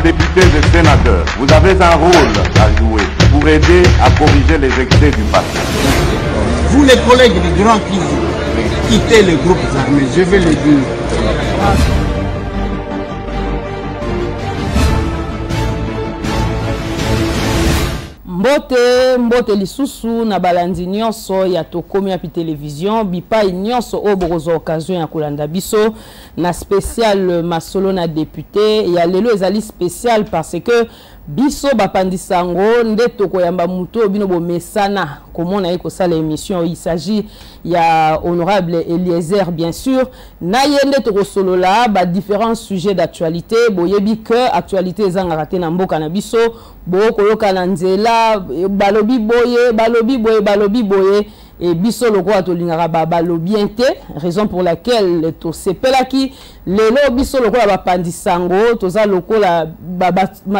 députés et sénateurs, vous avez un rôle à jouer pour aider à corriger les excès du passé. Vous les collègues du Grand Kivu, quittez les groupes armés, je vais le dire. Mbote lisusu na balandi nyonso ya tokomi ya pi télévision bipai nyonso obozo occasion ya kolanda biso na spécial masolo na député ya lelo ezali spécial parce que biso bapandisango nde tokoyamba muto bino bomesana komona eko sala émission. Il s'agit ya honorable Eliezer bien sûr na yende tokosolola ba différents sujets d'actualité boyebi que actualité ezanga raté na mboka na biso bokoyoka na nzela balobi boye et biso lokola tolingaka balobi ente raison pour laquelle to sepelaki lelo biso lokola bapandisango toza lokola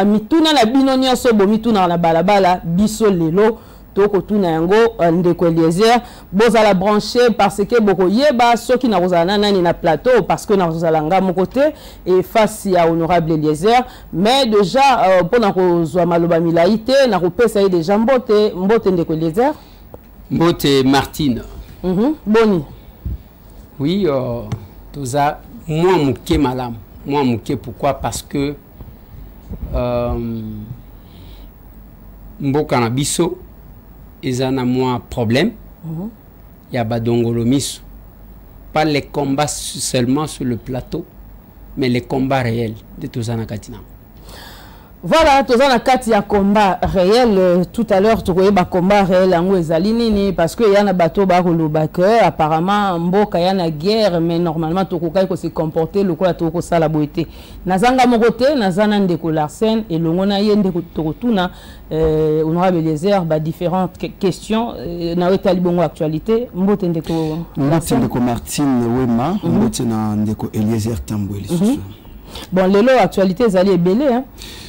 mituna na bino nyonso bomituna na balabala biso lelo toko tuna yango ndeko Eliezer bozala branché parce que boko yeba soki na kozala nani na plateau parce que na kozala nga mon côté et face à honorable Eliezer mais déjà pona kozwa maloba milaité na kopesa ye déjà mbote ndeko Eliezer mbote Martine. Boni. Oui, toza moi muke malam. Moi muke pourquoi? Parce que mboka na biso ezana moi problème. Il y a badongolo miso. Pas les combats seulement sur le plateau, mais les combats réels de tozana katina. Voilà, toza na kati ya combat réel tout à l'heure tokoye ba combat réel yango ezali nini parce que yana bato ba koloba que apparemment mboka yana guerre mais normalement tokokai ko se comporter lokola toko sala boité nazanga mokote nazana ndeko Larsen et longona yende tokotuna honorable Eliezer ba différentes questions na wetali bongo actualité mbote ndeko Martine Wema mbote na ndeko Eliezer Tambweli. Bon lelo actualité ezali ebele hein.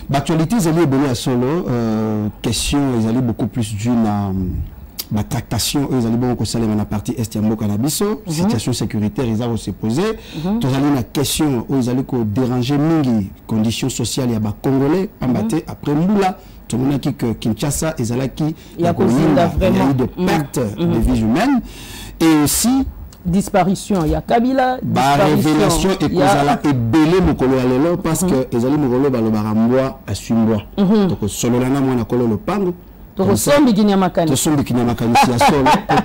L'actualité, ils allaient à solo. Question, ils allaient beaucoup plus d'une tractation. Ils allaient beaucoup plus de la partie est cannabiso. Situation sécuritaire, ils allaient se poser. Ils allaient la question où ils allaient déranger mingi conditions sociales. Il y a des Congolais, après Moula, tout le monde qui Kinshasa, ils allaient qui il y a eu de pertes de vies humaines et aussi disparition, il y a Kabila, révélation et kozala ebele mokolo ya lelo parce que ezali mokolo balobaramboa asumboa donc solo lana mwana kolo lopango to sombi kinyamakani ya solo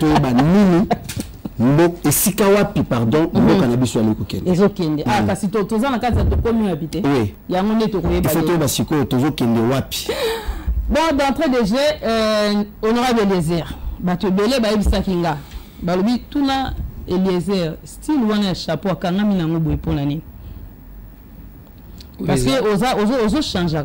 to ba nini mbok esika wapi pardon mboka na biso ali kokende ezokende kasi toza na kati to komi habité yango ne to koyeba photo ba siko tozokende wapi. Bon d'entrée de jeu honorable Eliezer bato belé ba ebisa kinga balobi tuna Eliezer style wana chapeau akangami nango boye pona ni parce que ozo changer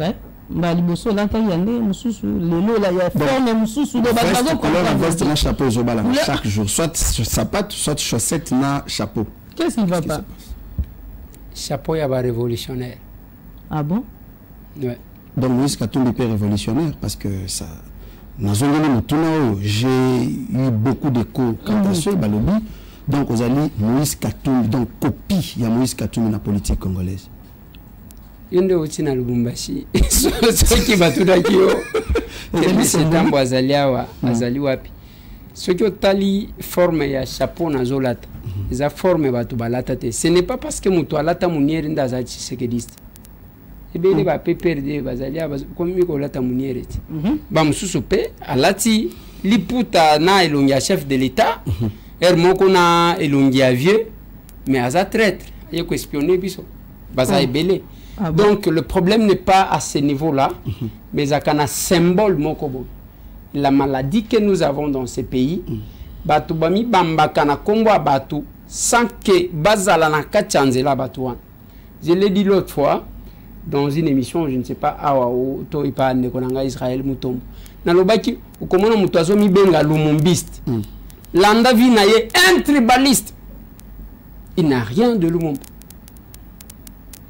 ba liboso la ta yande mususu lelo la ya forme mususu de bazo ko veste na chapeau zo bala chaque jour soit sapato soit chaussette na chapeau. Qu'est-ce qui va pas? Chapeau ya ba révolutionnaire. Ah bon? Ouais. Donc Moïse Katumbi est révolutionnaire parce que ça j'ai eu beaucoup d'échos quant à ce balobi. Donc, vous allez Moïse Katumbi, donc copie, il y a Moïse Katumbi dans la politique congolaise. Yende oti na Lubumbashi. Ce qui va tout d'accord. C'est un boazaliawa, azali wapi. Ce qui otali forme ya chapeau na zolata. Eza forme batu balata te. Ce n'est pas parce que mutu alata muniere ndaza chisekediste. Ebele ba PPRD bazalia comme miko lata muniere ti. Ba mususu pe alati liputa na elongia chef de l'état. Moko na elongi à vieux mais à sa traître il faut espionner biso baza ebele. Donc le problème n'est pas à ce niveau-là mais à kana symbole moko bo la maladie que nous avons dans ces pays batu bami bamba kana kombo batu sans que bazala na kachanzela batu wan. Je l'ai dit l'autre fois dans une émission, je ne sais pas awa o to ipa nekonanga Israël Mutombo na lobaki ukomona mutu azomi benga lumumbiste. Landa Vinaye, un tribaliste. Il n'a rien de Lumumba.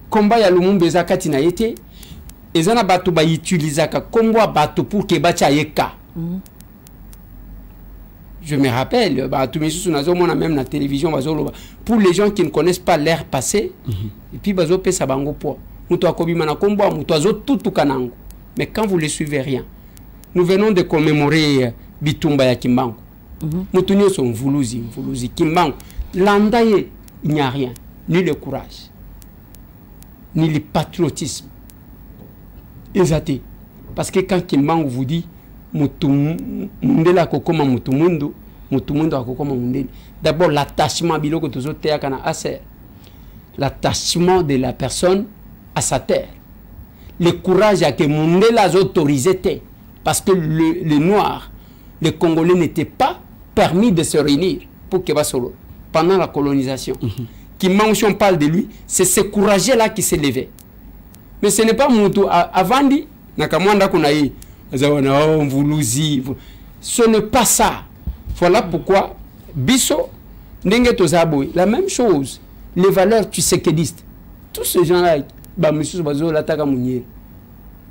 Combat ya Lumumba zakati na été. Ezana bato ba utilisaka combat bato pour que bacha yeka. Je me rappelle, bato misu nazo mona même na télévision bazolo pour les gens qui ne connaissent pas l'ère passée et puis bazo pesa bango po. muto akobima na kombo muto azo tutu kanango. Mais quand vous ne suivez rien, nous venons de commémorer Bitumba ya Kimbangu. Mutu nyoso mvuluzi Kimbangu. Landaye, il n'y a rien, ni le courage, ni le patriotisme. Exacté. Parce que quand Kimbangu vous dit d'abord l'attachement l'attachement de la personne à sa terre, le courage à que Mundela a autorisé, parce que les Noirs, les Congolais n'étaient pas permis de se réunir pour que solo pendant la colonisation. Kimbangu, si on parle de lui, c'est ce courage-là qui s'est levé. Mais ce n'est pas Moutou. Avant dit, Nakamwanda Kunaï, ce n'est pas ça. Voilà pourquoi Bisso, la même chose, les valeurs tusékédistes, tous ces gens-là, monsieur Bazo, l'attaque à Mounier,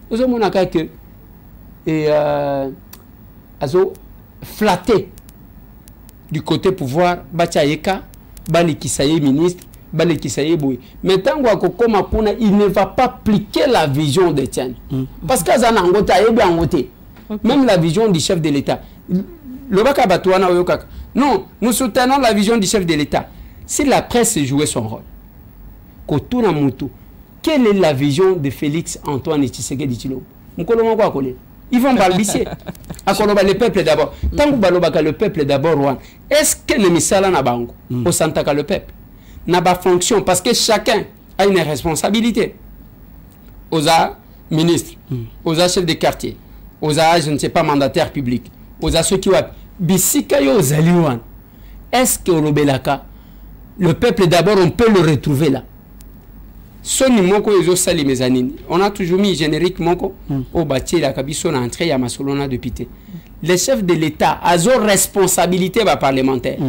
vous avez que azo flatté du côté pouvoir, Bachayeka, Bali Kisaye ministre, Bali Kisaye Boui. Mais tant qu'il il ne va pas appliquer la vision de Tienne. Parce que même la vision du chef de l'État. Non, nous soutenons la vision du chef de l'État. Si la presse jouait son rôle, quelle est la vision de Félix Antoine Tshisekedi Tshilombo? Ils vont balbutier. Le peuple d'abord. Tant que le peuple d'abord, est-ce que le misala na bango au santaka le peuple n'a pas fonction, parce que chacun a une responsabilité. Aux ministres, aux chefs de quartier, aux je ne sais pas, mandataires publics, aux ceux qui ont bisika yo zaliwan. Est-ce que le peuple d'abord, on peut le retrouver là? On a toujours mis générique moko au bâti la kabiso na entrée ya masolona député. Les chefs de l'État ont responsabilité parlementaire.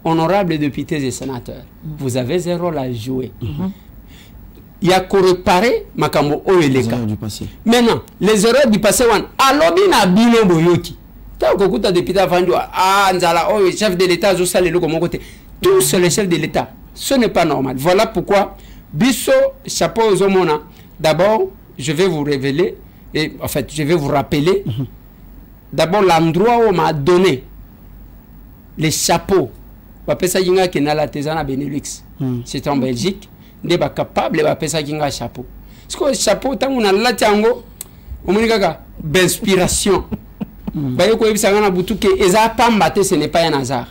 Honorables députés et sénateurs, vous avez zéro rôle à jouer. Il y a qu'à réparer makambo oeleka. Maintenant, les erreurs du passé wan alobi na bino boyoki. Ta kokuta député avandu nzala chef de l'État zo salelo comme côté. Tous les chefs de l'État, ce n'est pas normal. Voilà pourquoi Bisso, chapeau aux hommes. D'abord, je vais vous révéler, et en fait, je vais vous rappeler, d'abord l'endroit où on m'a donné les chapeaux. C'est en Belgique. On n'est pas capable de faire un chapeau. Parce que le chapeau, tant qu'on a là, d'inspiration. Ce n'est pas un hasard.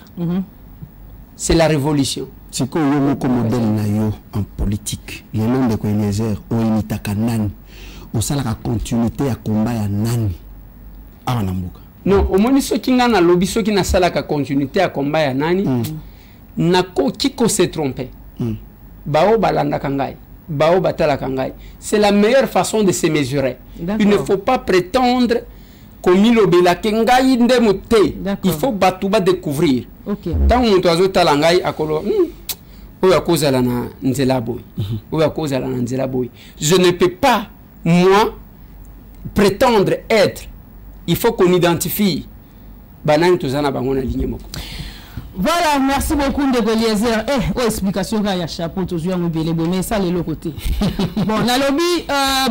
C'est la révolution. C'est quoi le modèle en politique? Les noms de Eliezer, Oinitaka Nani, on sait la continuité à combat à Nani. Non, au moins ceux qui n'ont pas lobby, ceux qui n'ont pas la continuité à combat à Nani, nako kiko s'est trompé. Bao balanda kangai, bao batala kangai. C'est la meilleure façon de se mesurer. Il ne faut pas prétendre comme il obéla kengai ndemote. Il faut batouba découvrir. Tant que nous avons talangai akolo. Je ne peux pas, moi, prétendre être. Il faut qu'on identifie. Voilà, merci beaucoup de Eliezer. Explication qu'il y a chapeau, toujours mais ça, les côté. Bon, Nalobi,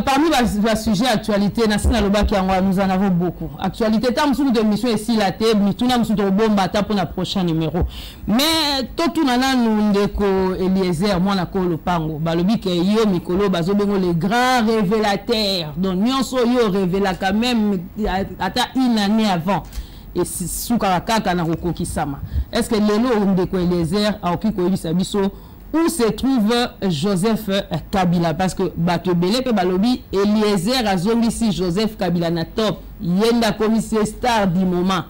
parmi les sujets d'actualité, nous en avons beaucoup. Actualité, tant que de mission ici, la tête, nous avons bon bata pour le prochain numéro. Mais, tout le monde, nous Eliezer, moi, le pango. Balobi, que yo, Mikolo, Bazobengo, les grands révélateurs. Donc, nous sommes révélés quand même, à une année avant. Et sous Karakaka na Kisama. Est-ce que l'élo de Eliezer a occupé où se trouve Joseph Kabila? Parce que Batobele pe balobi Eliezer a zongi si Joseph Kabila na top. Yenda commissaire star du moment.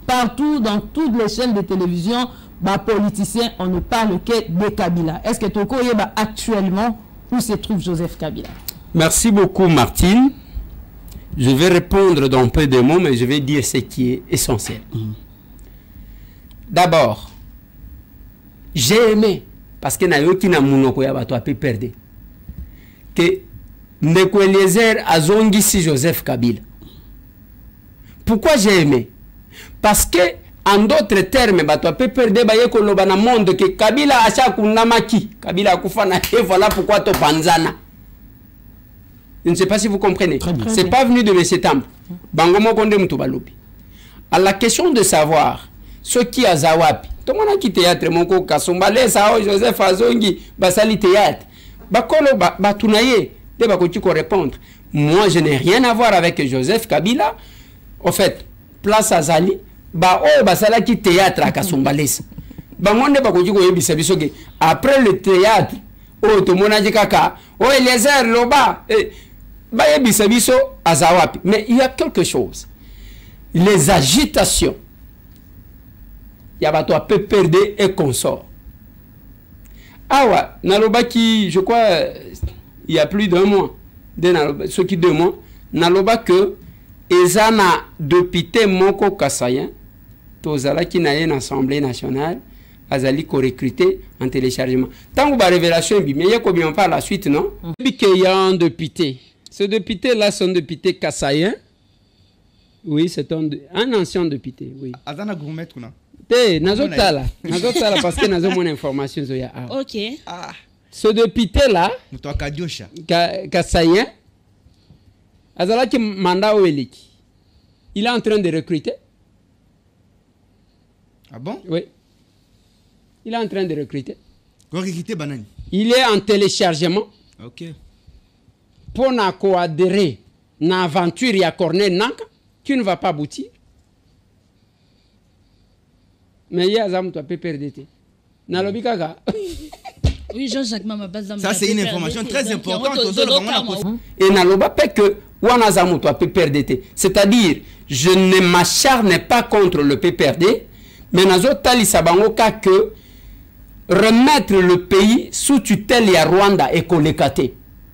Partout dans toutes les chaînes de télévision, politiciens, on ne parle que de Kabila. Est-ce que Toko yeba actuellement où se trouve Joseph Kabila? Merci beaucoup Martine. Je vais répondre dans peu de mots, mais je vais dire ce qui est essentiel. D'abord, j'ai aimé, parce que Nayoki na munoko ya bato ape perdre, que Ndeko Eliezer a zongi si Joseph Kabila. Pourquoi j'ai aimé? Parce que, en d'autres termes, bato ape perdre ba yeko loba na monde que Kabila acha kunamaki, Kabila akufa na voilà pourquoi to panzana. Je ne sais pas si vous comprenez. C'est pas venu de M. Tambo. Bangomo Konde Mutubalobi. À la question de savoir ce qui a Zawapi, tout le monde a quitté théâtre, Moko Kassombale, Sao, Joseph Azongi, Basali théâtre. Bakolo, Batunaye, de Bakotiko répondre. Moi, je n'ai rien à voir avec Joseph Kabila. En fait, place à Zali, Basala qui théâtre à Kassombale. Après le théâtre, tout le monde a dit Kaka, Eliezer, Loba, mais il y a quelque chose. Les agitations. Il y a toi peu perdre et consort. Ah ouais, Naloba qui, je crois, il y a plus d'un mois, ceux qui 2 mois, Naloba que Ezana député Moko Kassayen, Tozala qui n'a une assemblée nationale, Azali ko recruté en téléchargement. Tant que la révélation, mais il y a combien par la suite, non? Puis qu'il y a un député. Ce député-là, son député Kassayen. Oui, c'est un ancien député, oui. Azana Gourmet, non? Nazotala parce que nous avons mon information. Ok. Ce député-là, Kassayen, Azala qui mandat au Eliki. Il est en train de recruter. Ah bon? Oui. Il est en train de recruter. Banani. Il est en téléchargement. Ok. Pour adhérer à l'aventure à Corneille Nanka, qui ne va pas aboutir. Mais il y a un peu perdu. Oui, Jean-Jacques Mama. Ça, c'est une information très importante. Et Naloba peut que Wanazamu toi PPRD. C'est-à-dire, je ne m'acharne pas contre le PPRD, mais Nazo Tali Sabangoka que remettre le pays sous tutelle à Rwanda et Kolekate.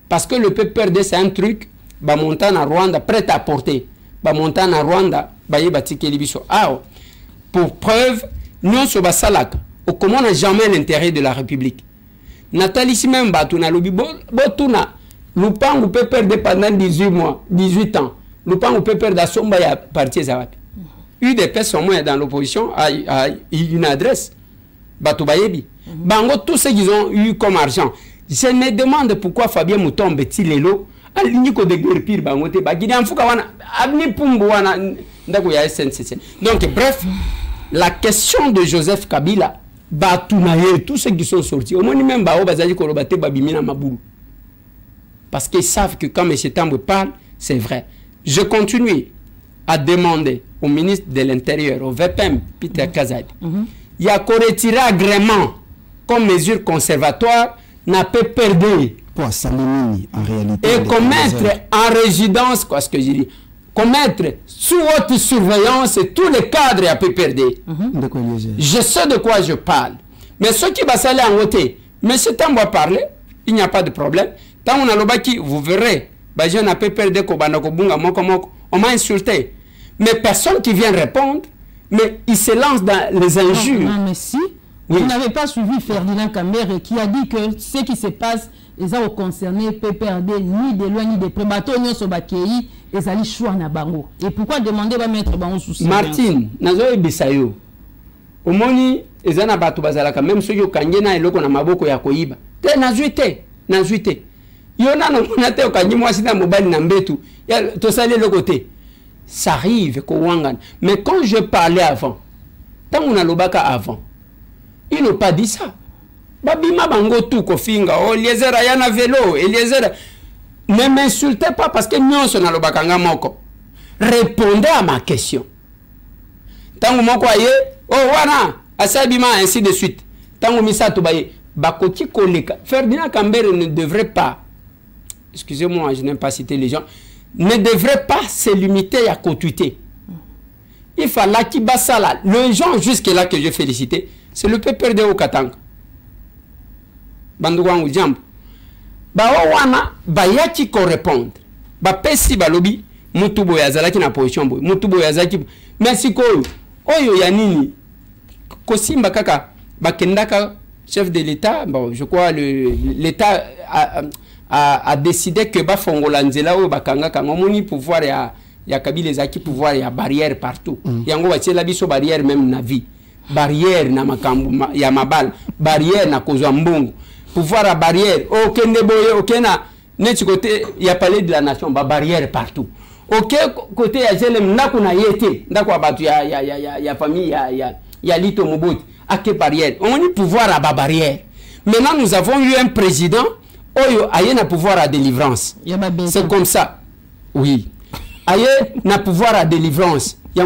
Parce que le PPRD, c'est un truc, Bamontana Rwanda, prêt à porter. Bamontana Rwanda, Bayebatike Libiso. Ah, pour preuve, nous sommes Salak. Comment on n'a jamais l'intérêt de la République. Nathalie Simem Batuna, Botuna, Lupang peut perdre pendant 18 mois, 18 ans. Lupang peut perdre à Sombaya parti Zawap. Une des personnes dans l'opposition a une adresse. Batoubayebi. Bango, tous ceux qu'ils ont eu comme argent. Je me demande pourquoi Fabien Mouton Betty Lelo a l'unique de guerre pire Bangote, Bagidam Foukawana, Abni Pumbuana, Ndagoya SNCC. Donc, bref, la question de Joseph Kabila, Batounaye, tous ceux qui sont sortis, au moins même Bao Bazali Korobate Babimina Maboulou. Parce qu'ils savent que quand M. Tambo parle, c'est vrai. Je continue à demander au ministre de l'Intérieur, au VPM, Peter Kazadi, il y a qu'à retirer agrément comme mesure conservatoire, n'a pas perdu. Pour Salimini, en réalité. Et commettre en résidence, quoi, ce que je dis, commettre sous haute surveillance tous les cadres à PPRD. Je sais de quoi je parle. Mais ceux qui vont s'aller en côté, mais ce temps va parler, il n'y a pas de problème. Tant on a le baki, vous verrez, je n'ai pas perdu on m'a insulté. Mais personne qui vient répondre, mais il se lance dans les injures. Non, mais si, vous n'avez pas suivi Ferdinand Kambere qui a dit que ce qui se passe, les a concernés PPRD ni de loin ni de près. Bateau n'y sont bakei, ils allaient choix na bango. Et pourquoi demander à mettre bango sous Martine, nazo ebisayo. Omoni ezana bato bazalaka même ceux qui kangena eloko na maboko ya koyiba. Te nazuite. Yona no monate okanyi mwasi na mobali na mbetu. Ya to sale le côté. Ça arrive ko wangan. Mais quand je parlais avant, tant on a lobaka avant, ils n'ont pas dit ça. Babima bango tout kofinga, oh Eliezer ayana vélo, Eliezer ne m'insultez pas parce que nous sommes dans le bakanga moko. Répondez à ma question. Tango moko aye, oh wana, asabima ainsi de suite. Tango misa to baye, bakoti koleka. Ferdinand Kambere ne devrait pas, excusez-moi, je n'aime pas citer les gens, ne devrait pas se limiter à cotuiter. Il fallait qu'il bassa là. Le gens jusque-là que je félicitais, c'est le PPRD au Katanga. Bandouangou Djambo. Ba wana bayaki ko répondre. Ba pesi balobi mutubo yazalaki na position boy. Mutubo yazaki merci ko oyo ya nini. Kosimba kaka bakendaka chef de l'État, bon je crois l'État a décidé que ba fongola nzela o bakanga kanga moni pouvoir ya Kabila ezaki pouvoir ya barrière partout. Yango batiela biso barrière même na vie. Barrière na makambu ya mabal, barrière na kozwa mbongo. Pouvoir à barrière, aucun boye, aucun Net côté, il y a parlé de la nation, bah barrière partout. Ok, côté, il y a Jelem, n'a yété, d'accord, il y a famille, il y a Lito Mobot, à quelle barrière? On a pouvoir à barrière. Maintenant, nous avons eu un président, il y a pouvoir à délivrance. C'est comme ça. Oui. Il y a pouvoir à délivrance. Il y a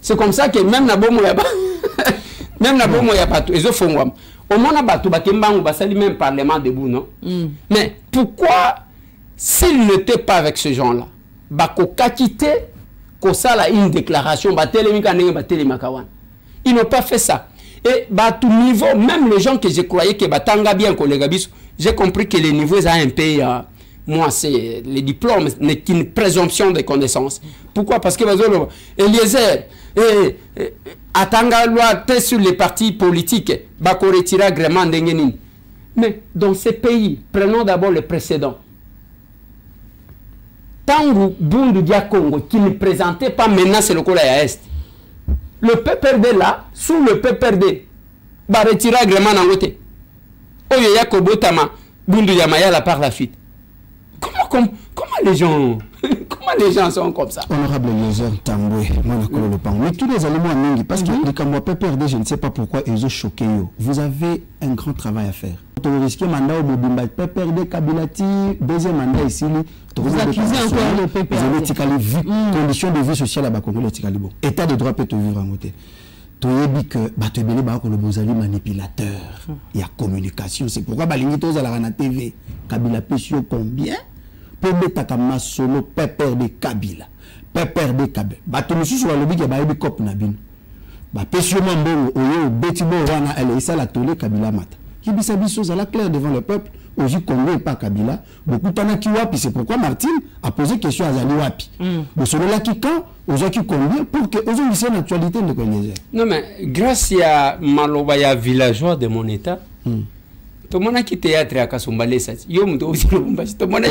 c'est comme ça que même na bomo ya même na bomo ya bato ezo fongwa au mona bato bakembango basali même parlement debout non mais pourquoi s'il n'était pas avec ce gens là bako kakité ko sala une déclaration batelemi kanenge batelemi kawan ils n'ont pas fait ça et bah tout niveau même les gens que je croyais que batanga bien collègue biso j'ai compris que les niveaux a un peu moi, c'est les diplômes n'est qu'une présomption de connaissances. Pourquoi? Parce que Eliezer Atanga loi sur les partis politiques, Bako retira agrément d'Engenin. Mais dans ces pays, prenons d'abord le précédent. Tangu Bundu Dia Congo, qui ne présentait pas maintenant, c'est le Kola Est. Le PPRD là, sous le PPRD, va retirer agrément dans l'autre. Oyo Yakobo Tama, Bundu Yamaya la par la fuite. Comment les gens sont comme ça? Honorable Eliezer Tambwe, mais tous les éléments mingi, parce que les Camerounais PPRD, je ne sais pas pourquoi ils ont choqué. Vous avez un grand travail à faire. Vous risquez mandat au Bobimba PPRD, Kabilati, deuxième mandat ici. Vous accusez encore le PPRD. Vous avez ticali vie, conditions de vie sociale à Bakongo, le ticali bon. État de droit peut te vivre en côté. Tu as dit que tu es manipulateur. Il y a communication. C'est pourquoi Balingito à la TV, Kabila Pessio combien? Pour mettre ma solo pepper de Kabila. Pepper de Kabila. Bato monsieur sur le lobby qui a baïbi cop nabin. Ba Pessio Mambo, Oyo, Betibo, Rana, elle est la tolé Kabila Mata. Qui dit ça à la claire devant le peuple. Aujourd'hui, Congo et pas Kabila. Beaucoup de qui wapi. C'est pourquoi Martine a posé question à Zali wapi. Mais selon là qui quand, aujourd'hui combien pour que aux autres une actualité de connaître. Non mais grâce à Malobaya villageois de mon état. Tout le monde a quitté théâtre à Kasumbalé. Yo muto aussi le Bumbashi. Tout le monde a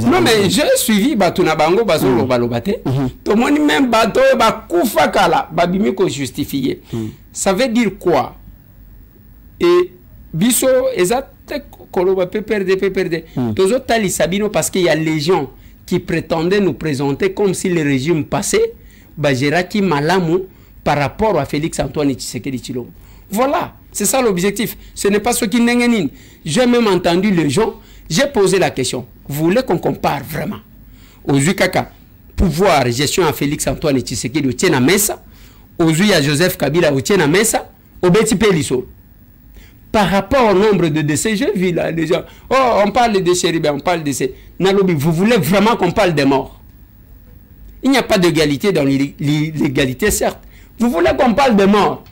non mais j'ai suivi Batuna Bango Bazolo Balobate. Tout le monde même bateau Bakufa Kala Babimiko justifié. Ça veut dire quoi? Et Bisso exact Koloba PPRD. Tous autres tali Sabino parce qu'il y a les gens qui prétendaient nous présenter comme si le régime passait Bajeraki Malamu par rapport à Félix Antoine Tshisekedi Tshilombo. Voilà, c'est ça l'objectif. Ce n'est pas ce qui n'engenine. J'ai même entendu les gens, j'ai posé la question. Vous voulez qu'on compare vraiment aux Kaka, pouvoir, gestion à Félix Antoine Tshisekedi au Tiena Mesa, aux à Joseph Kabila au Tiena Mesa, au Betty Pellisso. Par rapport au nombre de décès, j'ai vu là les gens. Oh, on parle de décès, on parle de décès. Nalobi, vous voulez vraiment qu'on parle des morts? Il n'y a pas d'égalité dans l'égalité, certes. Vous voulez qu'on parle de morts?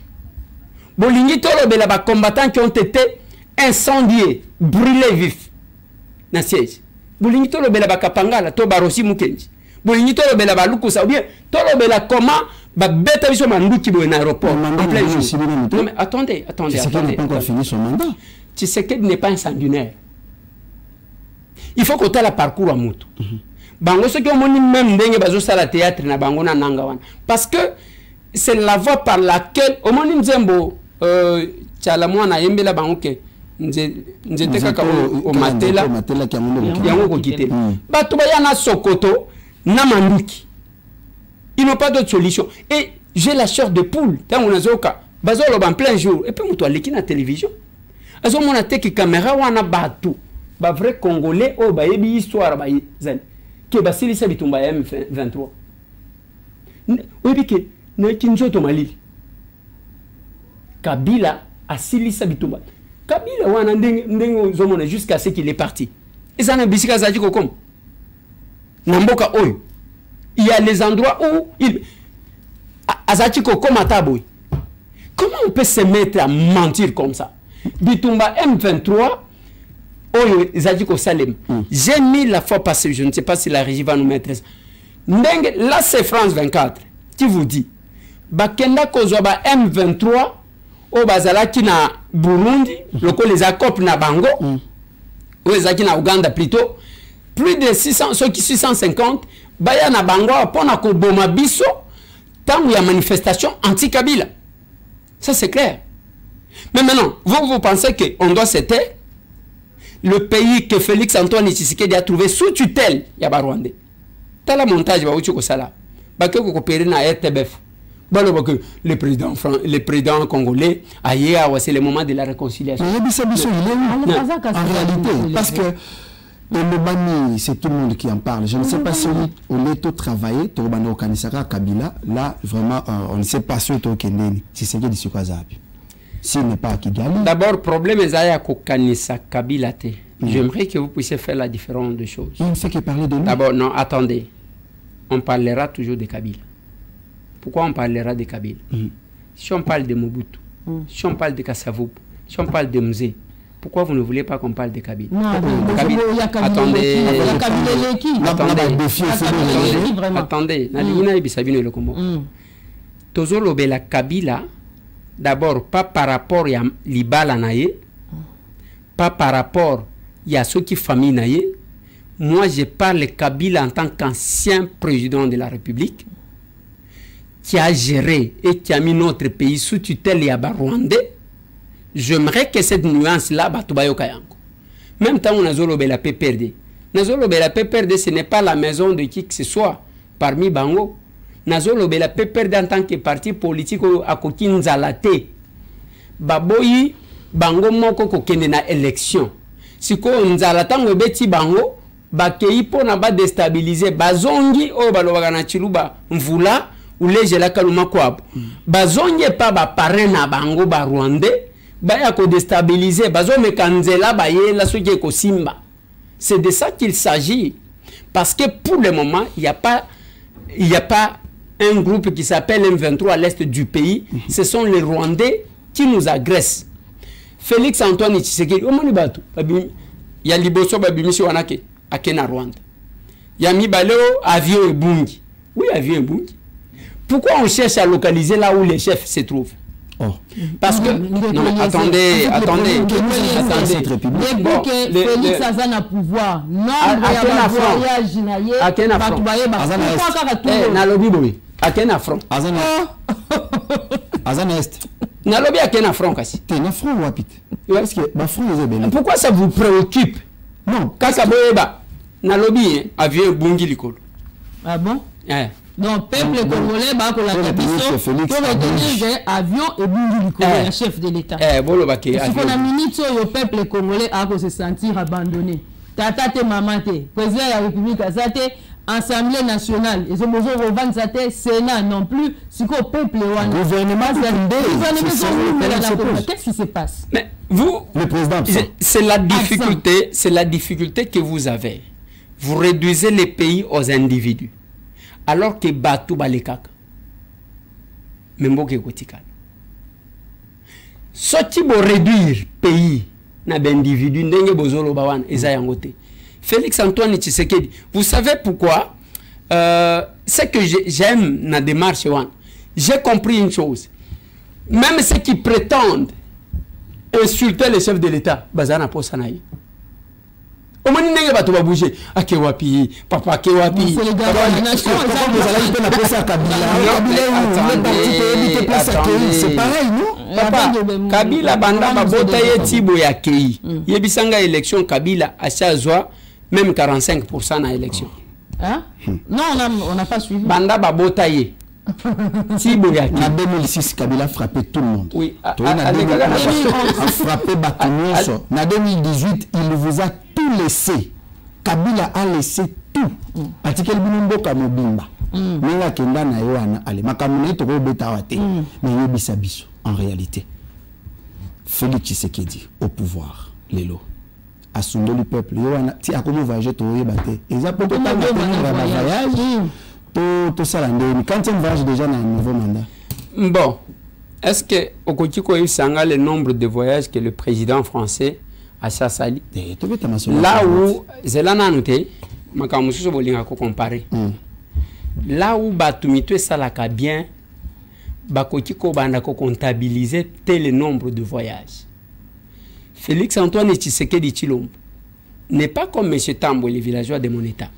Bolingi tolo belaba combattants qui ont été incendiés, brûlés vifs. Na siège. Bolingi tolo belaba kapangala to barosi mukenji. Bolingi tolo belaba lukusa ou bien tolo bela comment ba beta biso manduki bo na aéroport en plein jour. Non mais attendez. Tshisekedi n'a pas encore fini son mandat. Tshisekedi n'est pas un sanguinaire. Il faut qu'on ait le parcours à Moutou. Bango ceux qui ont même ndenge bazo sala théâtre na bango na nangawan parce que c'est la voie par laquelle au moins nzembo tchala mwana yembela bango ke nzete kaka o matela yango ko kitela bato ba yana Sokoto na manduki. Ils n'ont pas d'autre solution et j'ai la chair de poule tant on azoka bazo lo en plein jour et puis muto aleki na télévision azo mona teki caméra wana bato ba vrai congolais o ba yebi histoire ba zan ke basili sa bitumba ya M23 obi ke na kinjoto malili Kabila a silisa bitumba Kabila wana ndenge zomona jusqu'à ce qu'il est parti et ça na bisika za jiko comme namboka oyo il y a les endroits où il azachiko comme ataboy. Comment on peut se mettre à mentir comme ça? Bitumba M23 oyo zachiko Salem. J'ai mis la fois passée, je ne sais pas si la régie va nous mettre ça. Là c'est France 24 qui vous dit bakenda kozwa M23 o bazala ki na Burundi loko les accords na bango o ezaki na Uganda plutôt plus de 600 ceux qui 650 baya na bango pona ko boma biso tangu ya manifestation anti Kabila. Ça c'est clair. Mais maintenant, vous pensez qu'on doit se taire? Le pays que Félix Antoine Tshisekedi a trouvé sous tutelle, il y a Rwandais. T'as la montage, bah, où tu ça là? Bah, que vous coopérez dans RTBF. Bah, le président congolais, ailleurs, c'est le moment de la réconciliation. En réalité, parce que le Bani, c'est tout le monde qui en parle. Je ne sais pas si on est tout travaillé, Torobano Kanisaka, Kabila, là, vraiment, on ne sait pas si on est si c'est du Sukazabi. S'il n'est pas à Kigali. D'abord, problème est à Kanisa Kabila. J'aimerais que vous puissiez faire la différence de choses. On ne fait que parler de nous. D'abord, non, attendez. On parlera toujours de Kabila. Pourquoi on parlera de Kabila? Si on parle de Mobutu, si on parle de Kassavou, si on parle de Mzee, pourquoi vous ne voulez pas qu'on parle de Kabila? Attendez. Tozolo la Kabila, d'abord, pas par rapport à Libala Naye, pas par rapport à ceux qui famille Naye. Moi, je parle Kabila en tant qu'ancien président de la République qui a géré et qui a mis notre pays sous tutelle et Rwandais. J'aimerais que cette nuance-là, même temps, on a zolobé la PPRD. La PPRD, ce n'est pas la maison de qui que ce soit parmi Bango. Nazolobe la PPRD en tant que parti politique à Kokinzalate. Baboyi, Bango moko kokende na élection. Si ko nzalata ngobeti Bango, bakei po na ba déstabiliser bazongi o balobaka na chiluba mvula uleje la kaluma kwabo. Bazongi pa ba parena Bango ba Rwandais. Baya ko déstabiliser bazo mekanzela baye la soki ko simba. C'est de ça qu'il s'agit parce que pour le moment il y a pas un groupe qui s'appelle M23 à l'est du pays. Ce sont les Rwandais qui nous agressent. Félix Antoine Tshisekedi omoni batu il y a liboso babimisi wanake akena Rwanda. Il y a Mibaleo avion et bungi. Oui, avion et bungi. Pourquoi on cherche à localiser là où les chefs se trouvent? Parce que non, attendez. Félix Azana pouvoir. Non, Akena front. Azana est. Nalobi akena front kasi. T'es front rapide. Parce que ma front est belle. Pourquoi ça vous préoccupe? Non, kaka boyeba. Nalobi avion bungi likolo. Ah bon? Donc, peuple congolais, bah, pour la capitale, pour retenir avion et bungi likolo, le chef de l'État. Si on a minute au peuple congolais à se sentir abandonné. Tata te maman te, président de la République Azate, Assemblée nationale, et ce bonjour revendre ça te, Sénat non plus, si qu'au peuple gouvernement qu'est-ce qui se passe? Mais vous, le président, c'est la difficulté que vous avez. Vous réduisez les pays aux individus. Alors que Batou Balekaka. Memboke Kotikal. Ce qui va réduire pays na d'individus, ndenge bozolo bawan eza yangote. Félix Antoine Tshisekedi, vous savez pourquoi? C'est que j'aime la démarche. J'ai compris une chose. Même ceux qui prétendent insulter les chefs de l'État, bazana posanaï. Au moins, il n'y a pas de bouger. Akewapi, papa Kewapi. C'est les gars de la nation. C'est pareil, non? Papa, Kabila Banda Babota Tibo Yakei. Yebisanga élection, Kabila Achazwa, même 45% dans l'élection. Hein? Non, on n'a pas suivi. Banda Babota Ye. Tibo Yakei. En 2006, Kabila a frappé tout le monde. Oui, a frappé Batumioso. En 2018, il vous a tout laissé. Kabila a laissé tout. Atikel Binumbo Kamobimba. Menga Kenda na Yoana Ale. Makamune Toko Betawate. Mais Yebisa Biso, en réalité. Félix Tshisekedi au pouvoir. Lélo. Asundo le peuple. Yoana. Si à comment voyager Toko Yebate. Exactement. Voyage. Tout ça, quand on voyage déjà dans un nouveau mandat. Bon. Est-ce que au Kotiko il sanga le nombre de voyages que le président français a chassali? Là où Zelana noté, makamusu bolinga ko comparer. Là où Batumito salaka bien, Bakotiko banda ko comptabiliser tel nombre de voyages. Félix Antoine Tshisekedi Tshilombo n'est pas comme M. Tambwe, les villageois de mon état.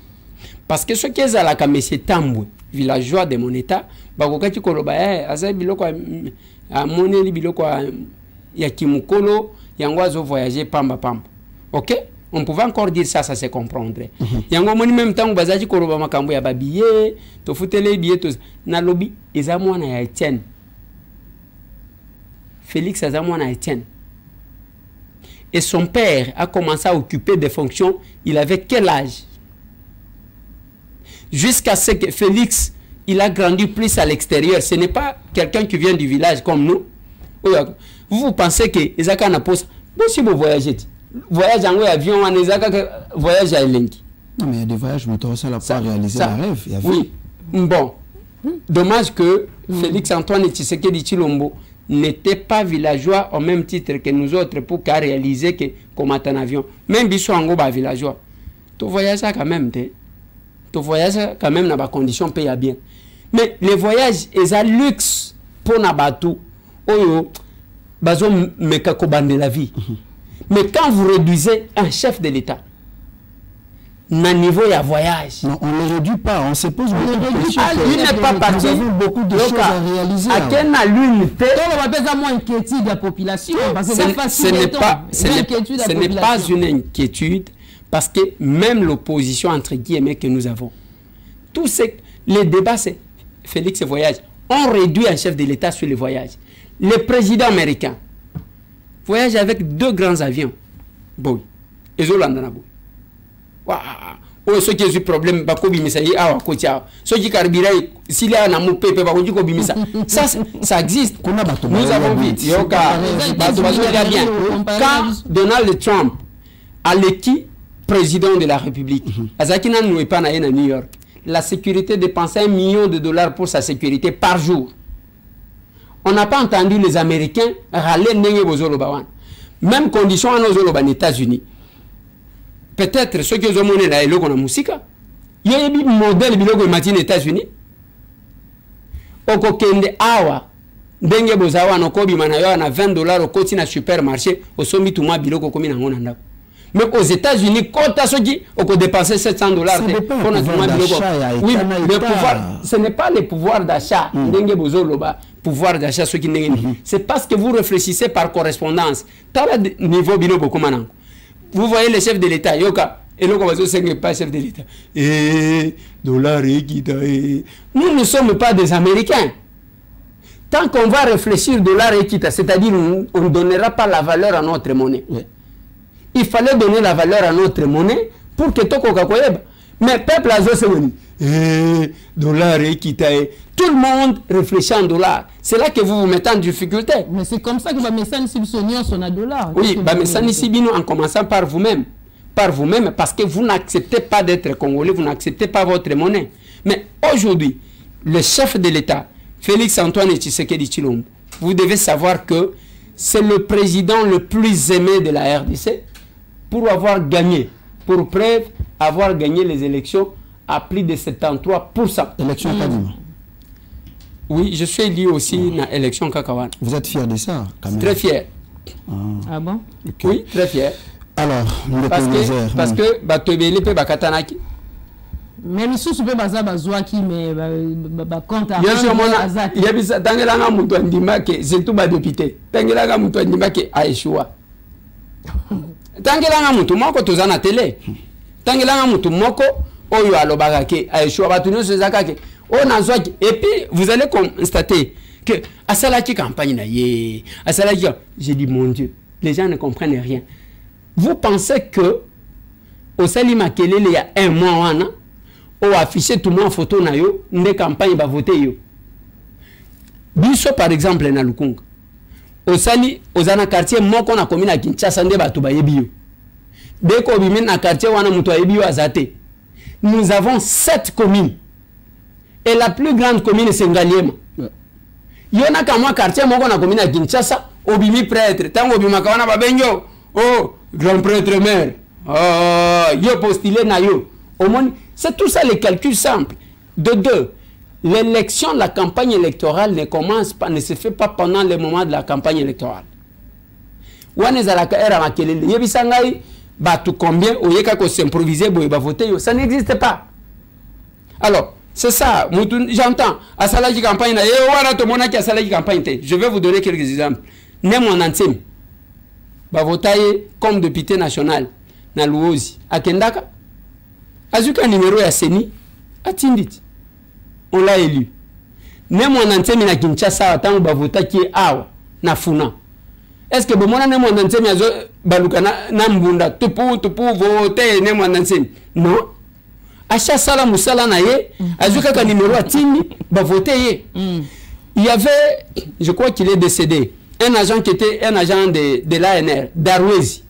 Parce que ce qui est à M. Tambwe, villageois de mon état, Bakokati Koloba, Aza Biloko, Moneli Biloko, ya kimukolo yango azo voyager pamba pamba. OK? On pouvait encore dire ça, ça se comprendrait. Yango moni même temps bazaji koroba makambo ya babillet, to futele billet to na lobby eza mwana ya Etienne. Félix eza mwana ya Etienne. Et son père a commencé à occuper des fonctions, il avait quel âge? Jusqu'à ce que Félix, il a grandi plus à l'extérieur. Ce n'est pas quelqu'un qui vient du village comme nous. Vous pensez que Ezaka n'a pas... Si vous voyagez, voyage en avion, en Ezaka, voyage à Elengi. Non, mais il y a des voyages, mais ça n'a pas réalisé la rêve. Oui, bon. Dommage que Félix Antoine Tshisekedi Tshilombo n'était pas villageois au même titre que nous autres pour qu'à réaliser que comme un avion. Même Bissou Ango ba villageois. Tu voyages quand même, tu voyages quand même dans des conditions payées bien. Mais les voyages, ils ont luxe pour Nabatou. Oyo, bazo mekako bande la vie. Mais quand vous réduisez un chef de l'État, na niveau il y a voyage. Non, on ne le réduit pas, on se pose beaucoup de questions. Il n'est pas parti. Nous avons beaucoup de choses à réaliser. À quel a l'unité? On va faire moins inquiétude de la population. Ce n'est pas une inquiétude parce que même l'opposition entre guillemets que nous avons, tous les débats, c'est Félix voyage. On réduit un chef de l'État sur les voyages. Le président américain voyage avec 2 grands avions. Boy. Et Zolandana. Oh, ceux qui ont eu problème, bakobi misayi awa kotia. Ceux qui carburent, s'il y a un amour pepe, bakobi kobi misa. Ça existe. Nous avons vu. Yoka, bien. Quand Donald Trump a l'équipe président de la République, Azakina nous est pas à New York. La sécurité dépensait $1 million pour sa sécurité par jour. On n'a pas entendu les Américains râler Nenge Bozolobawan. Même condition à nos États-Unis. Peut-être ceux qui ont monnaie là, ils ont la musique. Il y a un modèle qui est aux États-Unis. Oko kende awa, Nenge Bozawa no kobi manayo na $20 au côté na supermarché, au sommet tout moi biloko komi na ngona. Mais aux États-Unis, quand on a dépensé $700, oui, le pouvoir, ce n'est pas le pouvoir d'achat. Pouvoir d'achat, c'est parce que vous réfléchissez par correspondance. Niveau vous voyez le chef de l'État, Yoka, et le n'est pas chef de l'État. Dollar nous ne sommes pas des Américains. Tant qu'on va réfléchir dollar et quitte, c'est-à-dire on ne donnera pas la valeur à notre monnaie. Oui. Il fallait donner la valeur à notre monnaie pour que Toko Kakoyeb. Mais peuple a dollar et quitte. Tout le monde réfléchit en dollars. C'est là que vous vous mettez en difficulté. Mais c'est comme ça que Bamessani Sibisonion son à dollars. Oui, Bamessani Sibino en commençant par vous-même. Par vous-même, parce que vous n'acceptez pas d'être Congolais, vous n'acceptez pas votre monnaie. Mais aujourd'hui, le chef de l'État, Félix Antoine Tshisekedi Tshilombo, vous devez savoir que c'est le président le plus aimé de la RDC pour avoir gagné. Pour preuve, avoir gagné les élections à plus de 73%. Élection Kadima. Oui, je suis élu aussi dans l'élection Kakawan. Vous êtes fier de ça quand même? Très fier. Ah bon? Okay. Oui, très fier. Alors, parce que Batobele pe Bakatanaki. Même si vous pouvez bazoa qui mais compte à il y a bisa tangelanga mutu andimake c'est tout ba député. Tangelanga mutu andimake Aishua. Tangelanga mutu moko tozana télé. Tangelanga mutu moko oyo alobaka ke Aishua batuno sezaka ke on a zoaki. Et puis vous allez constater que à Salaki campagne na ye, à Salaki j'ai dit mon Dieu, les gens ne comprennent rien. Vous pensez que au Salima Kelele il y a un mois on a affiché tout le monde en photo na yo, une campagne va voter yo. Biso par exemple na Lukunga. Au Sali, aux ana quartier moko na commune à Kinshasa nde batu ba yebi yo. Dès qu'on vient na quartier wana mutu yebi yo azate. Nous avons 7 communes. Et la plus grande commune c'est Ngaliema. Yona kama quartier moko na commune à Kinshasa, obimi prêtre, tango obima kawana babenyo. Oh, grand prêtre maire. Oh, yo postulé na yo. C'est tout ça les calculs simples. De deux, l'élection, la campagne électorale ne commence pas, ne se fait pas pendant le moment de la campagne électorale. Combien ça n'existe pas. Alors, c'est ça, j'entends. Je vais vous donner quelques exemples. ne mon antime ba votaye comme député national na Luozi akendaka azuka numéro ya Seni atindit on l'a élu ne mon antime na Kinshasa tango ba votaki awa na Funa est-ce que bomona ne mon antime azo baluka na mbunda tupu voter ne mon antime non acha sala musala na ye azuka ka numéro atini ba voter ye il y avait je crois qu'il est décédé un agent qui était un agent de l'ANR, Darwezi.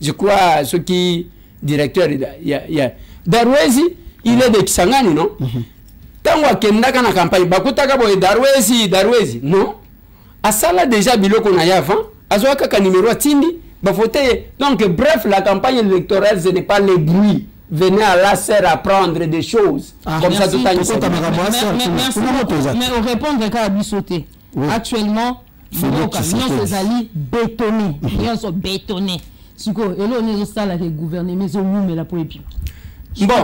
Je crois, ce qui directeur, Darwezi, il est de Kisangani, non? Tant que Ndaka na campagne, Bakutaka boy Darwezi, non? À ça là déjà biloko na avant, azoaka ka numéro atindi, ba voter. Donc bref, la campagne électorale ce n'est pas le bruit. Venez à la serre apprendre des choses. Comme ça tout à l'heure. Mais on répond à Bissoté. Actuellement, nous sommes bétonnés. Nous sommes bétonnés. Et là, on est le gouvernement, mais la politique. Bon,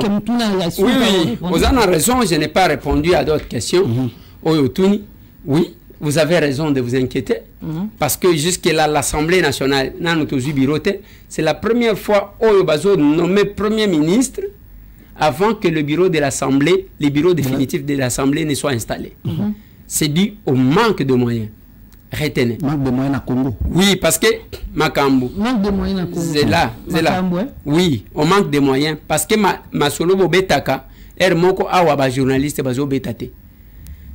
oui, vous avez raison, je n'ai pas répondu à d'autres questions. Oui, vous avez raison de vous inquiéter. Parce que jusque-là, l'Assemblée nationale, c'est la première fois où Bazo nommé Premier ministre avant que le bureau de l'Assemblée, les bureaux définitifs de l'Assemblée ne soient installés. C'est dû au manque de moyens. Retenez. Manque de moyens à Congo. Oui, parce que Makambo. Manque de moyens à Congo. C'est là. Oui, on manque de moyens. Parce que ma solo betaka, moko awa journaliste bazo betate.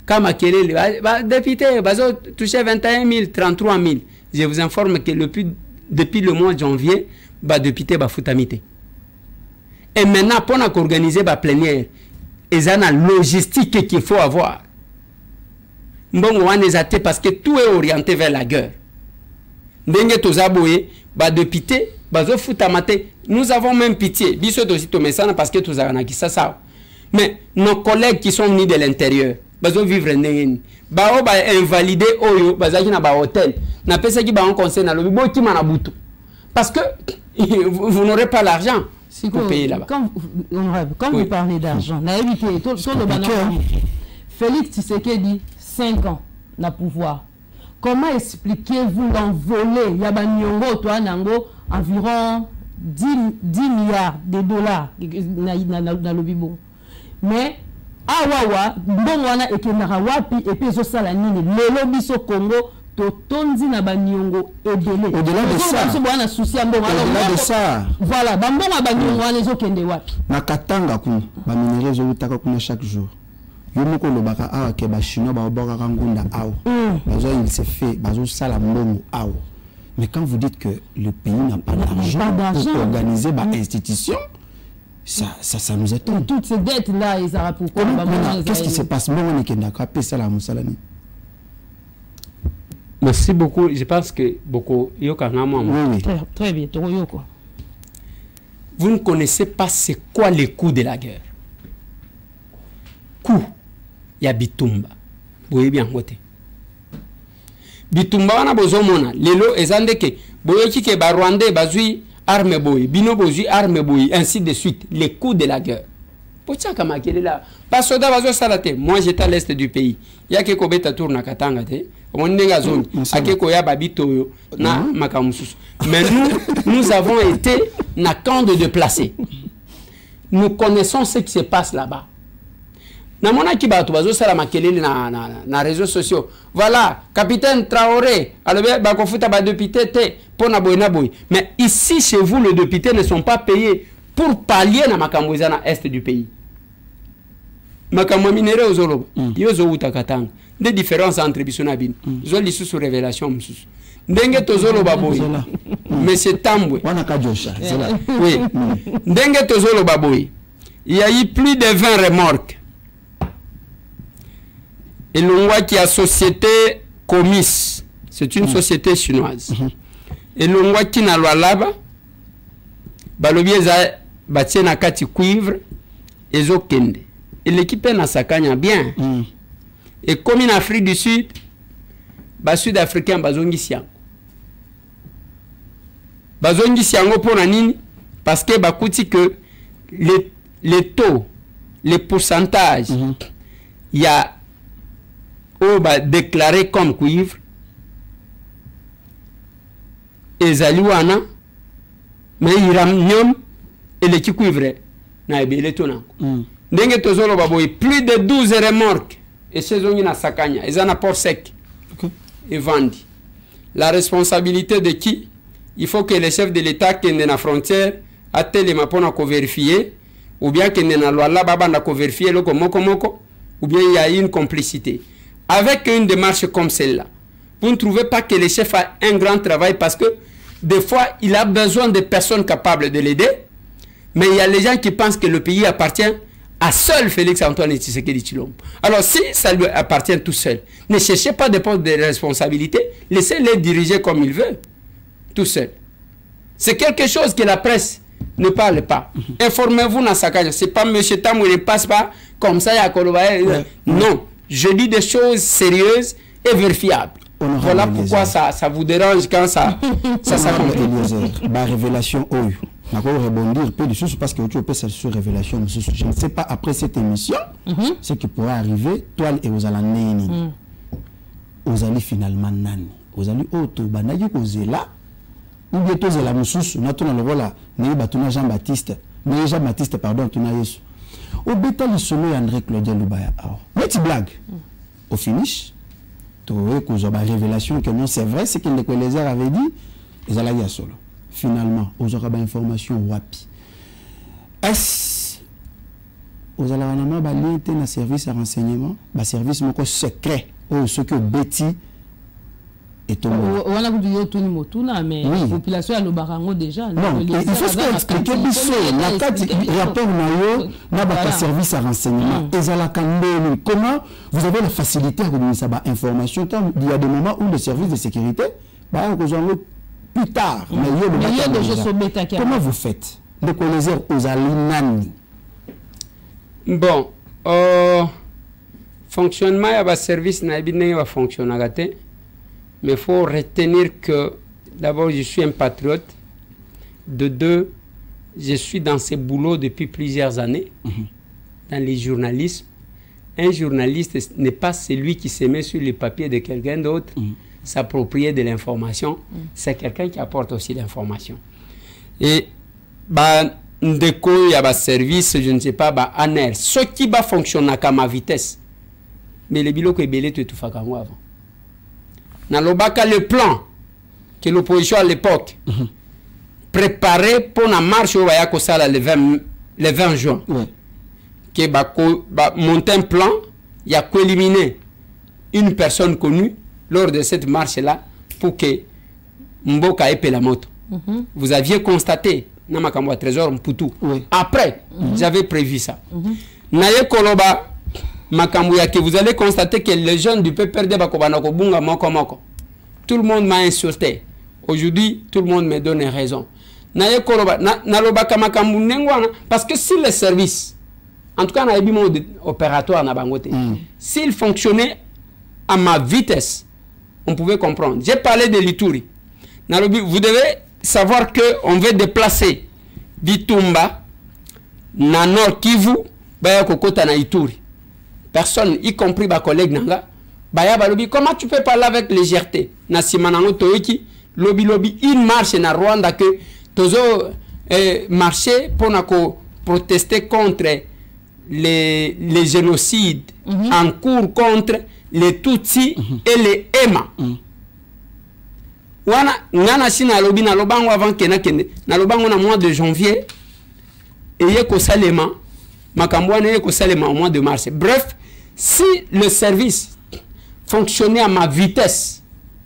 Quand ma kelele, député, bazo touché 21 000, 33 000. Je vous informe que depuis le mois de janvier, député futamite. Et maintenant, pour organiser la plénière, il y a une logistique qu'il faut avoir. Parce que tout est orienté vers la guerre. Député, nous avons même pitié. Parce que tout ça. Mais nos collègues qui sont venus de l'intérieur, ils vivre en invalidé hôtel. Parce que vous n'aurez pas l'argent pour payer là-bas. Quand vous parlez d'argent, Félix Tshisekedi 5 ans na pouvoir. Comment expliquez-vous l'envolée? Il y a environ 10 milliards de dollars dans le bibo. Mais awawa mbongwana ekendaka wapi epezo sala nini lelo biso Congo totondi na banyongo ebele. Au-delà de ça, voilà, bambonga banyongo wana ezokende wapi? Na Katanga ku ba minéraux ezotaka kuna chaque jour. Yomoko lobaka awa ke ba chinois ba boka kangunda awa. Bazo il se fait bazo sala mbongo awa. Mais quand vous dites que le pays n'a pas d'argent pour organiser ba institution, ça nous étonne. Toutes ces dettes là, ils ont pourquoi? Qu'est-ce qui se passe? Merci beaucoup. Je pense que beaucoup très bien. Vous ne connaissez pas c'est quoi les coûts de la guerre. Coût. Il y a Bitumba. Vous voyez bien côté. Bitumba wana bozomona lelo ezande ke boyoki ke ba Rwandais bazui arme boy, bino bozui arme boy, ainsi de suite. Les coûts de la guerre. Pourquoi kama kele là? Pas soda bazo salate. Moi j'étais à l'est du pays. Il y a que kobeta tour na Katanga te. On n'est zone. Akeko ya babito na makamususu. Mais nous avons été na camp de déplacés. Nous connaissons ce qui se passe là-bas. Namona ki bato bazo sala makelele na réseaux sociaux. Voilà, capitaine Traoré, alors bakofuta ba député te pona boyna boy. Mais ici chez vous les députés ne sont pas payés pour pallier na makambo na est du pays. Makambo minéraux ozolo. Yo zo utakatanga. Des différences entre bisona bin. Zo lisu sur révélation mususu. Ndenge tozolo baboy. Monsieur Tambwe. Wana kajosha. Oui. Ndenge tozolo baboy. Il y a eu plus de 20 remorques. Et l'on qui a société Comis, c'est une société chinoise. Et l'on qui n'a pas là-bas, balobi eza batie na kati cuivre ezokende. Et l'équipe na sakanya bien. Et comme en Afrique du Sud, ba Sud-Africain bazongi siango. Bazongi siango pour nini? Parce que bakuti que les taux, les pourcentages, il y a déclaré comme cuivre, ezali wana mais uranium et le cuivre na ebele tona ndenge tozolo baboy plus de 12 remorques et saisonniers na sakanya ezana port sec et vendi. La responsabilité de qui? Il faut que le chef de l'État qui est dans la frontière a tellement pour vérifier, ou bien qu'il est dans la loi baba pour vérifier le moko, ou bien il y a une complicité. Avec une démarche comme celle-là, vous ne trouvez pas que le chef a un grand travail parce que des fois il a besoin de personnes capables de l'aider, mais il y a les gens qui pensent que le pays appartient à seul Félix-Antoine Tshisekedi Tshilombo. Alors si ça lui appartient tout seul, ne cherchez pas de poste de responsabilité, laissez-les diriger comme il veut, tout seul. C'est quelque chose que la presse ne parle pas. Informez-vous dans sa cage. C'est pas M. Tam, il ne passe pas comme ça, il y a non, je dis des choses sérieuses et vérifiables. Voilà pourquoi ça vous dérange quand ça s'accomplit. La révélation, je vais rebondir peu de choses parce que tu peux sur révélation. Je ne sais pas après cette émission ce qui pourrait arriver. Toi et aux alanés, aux allés finalement nani, aux allés auto banagi kozela ou bien tous la mususu. Natuna le voilà. Né batuna Jean-Baptiste, né Jean-Baptiste pardon tuna Yesu. Au bétal le solo André Claudia Lubaya. Petit blague. Au finish, tu vois que j'ai une révélation que non c'est vrai, c'est que les Colézers avaient dit, ils allaient y solo. Finalement, aux aura information wapi. Est-ce aux alarmes balité na service à renseignement, ba service moko secret ou ce que Betty et tout. On a voulu tout ni motuna mais la population a le barango déjà. Non, il faut expliquer biso la carte rapport na yo na ba service à renseignement. Comment vous avez la facilité à donner ça ba information tant il y a des moments où le service de sécurité ba plus tard, comment vous faites? Les Colézers aux Alinani. Bon, fonctionnement il y a service va fonctionner, mais il faut retenir que d'abord je suis un patriote, de deux je suis dans ce boulot depuis plusieurs années dans les journalismes. Un journaliste n'est pas celui qui se met sur les papiers de quelqu'un d'autre. S'approprier de l'information, c'est quelqu'un qui apporte aussi l'information. Et il y a un service, je ne sais pas, en air. Ce qui va fonctionner à ma vitesse. Mais le bilan que belé tout fait avant. Dans le plan que l'opposition à l'époque préparait pour la marche au Bayakosala le 20 juin. Qui va monter un plan, il y a qu'éliminer une personne connue lors de cette marche-là, pour que Mboka ait la moto. Vous aviez constaté, Namakamwa Trésor Mputu. Après, j'avais prévu ça. Naye Koloba, Makamouya, que vous allez constater que les jeunes du PPRD Bakobanako Bunga Moko Moko. Tout le monde m'a insulté. Aujourd'hui, tout le monde me donne raison. Naye Koloba, Naloba Kamakambu Nengwana, parce que si les services, en tout cas, dans les mode opératoire, s'ils fonctionnaient à ma vitesse, on pouvait comprendre. J'ai parlé de l'Ituri. Vous devez savoir qu'on veut déplacer Bitumba, na Nord Kivu, Baya Kokota na Ituri. Personne, y compris ma collègue Nanga, Baya Balobi, comment tu peux parler avec légèreté? Na Simanango Toiki, lobby, il marche na Rwanda que Tozo marché pour protester contre les génocides en cours contre les Tutsis et les Ema. Wana ngana si na lobi na lobango avant kena kende na lobango na mois de janvier et yeko salema makambo na yeko salema au mois de mars. Bref, si le service fonctionnait à ma vitesse,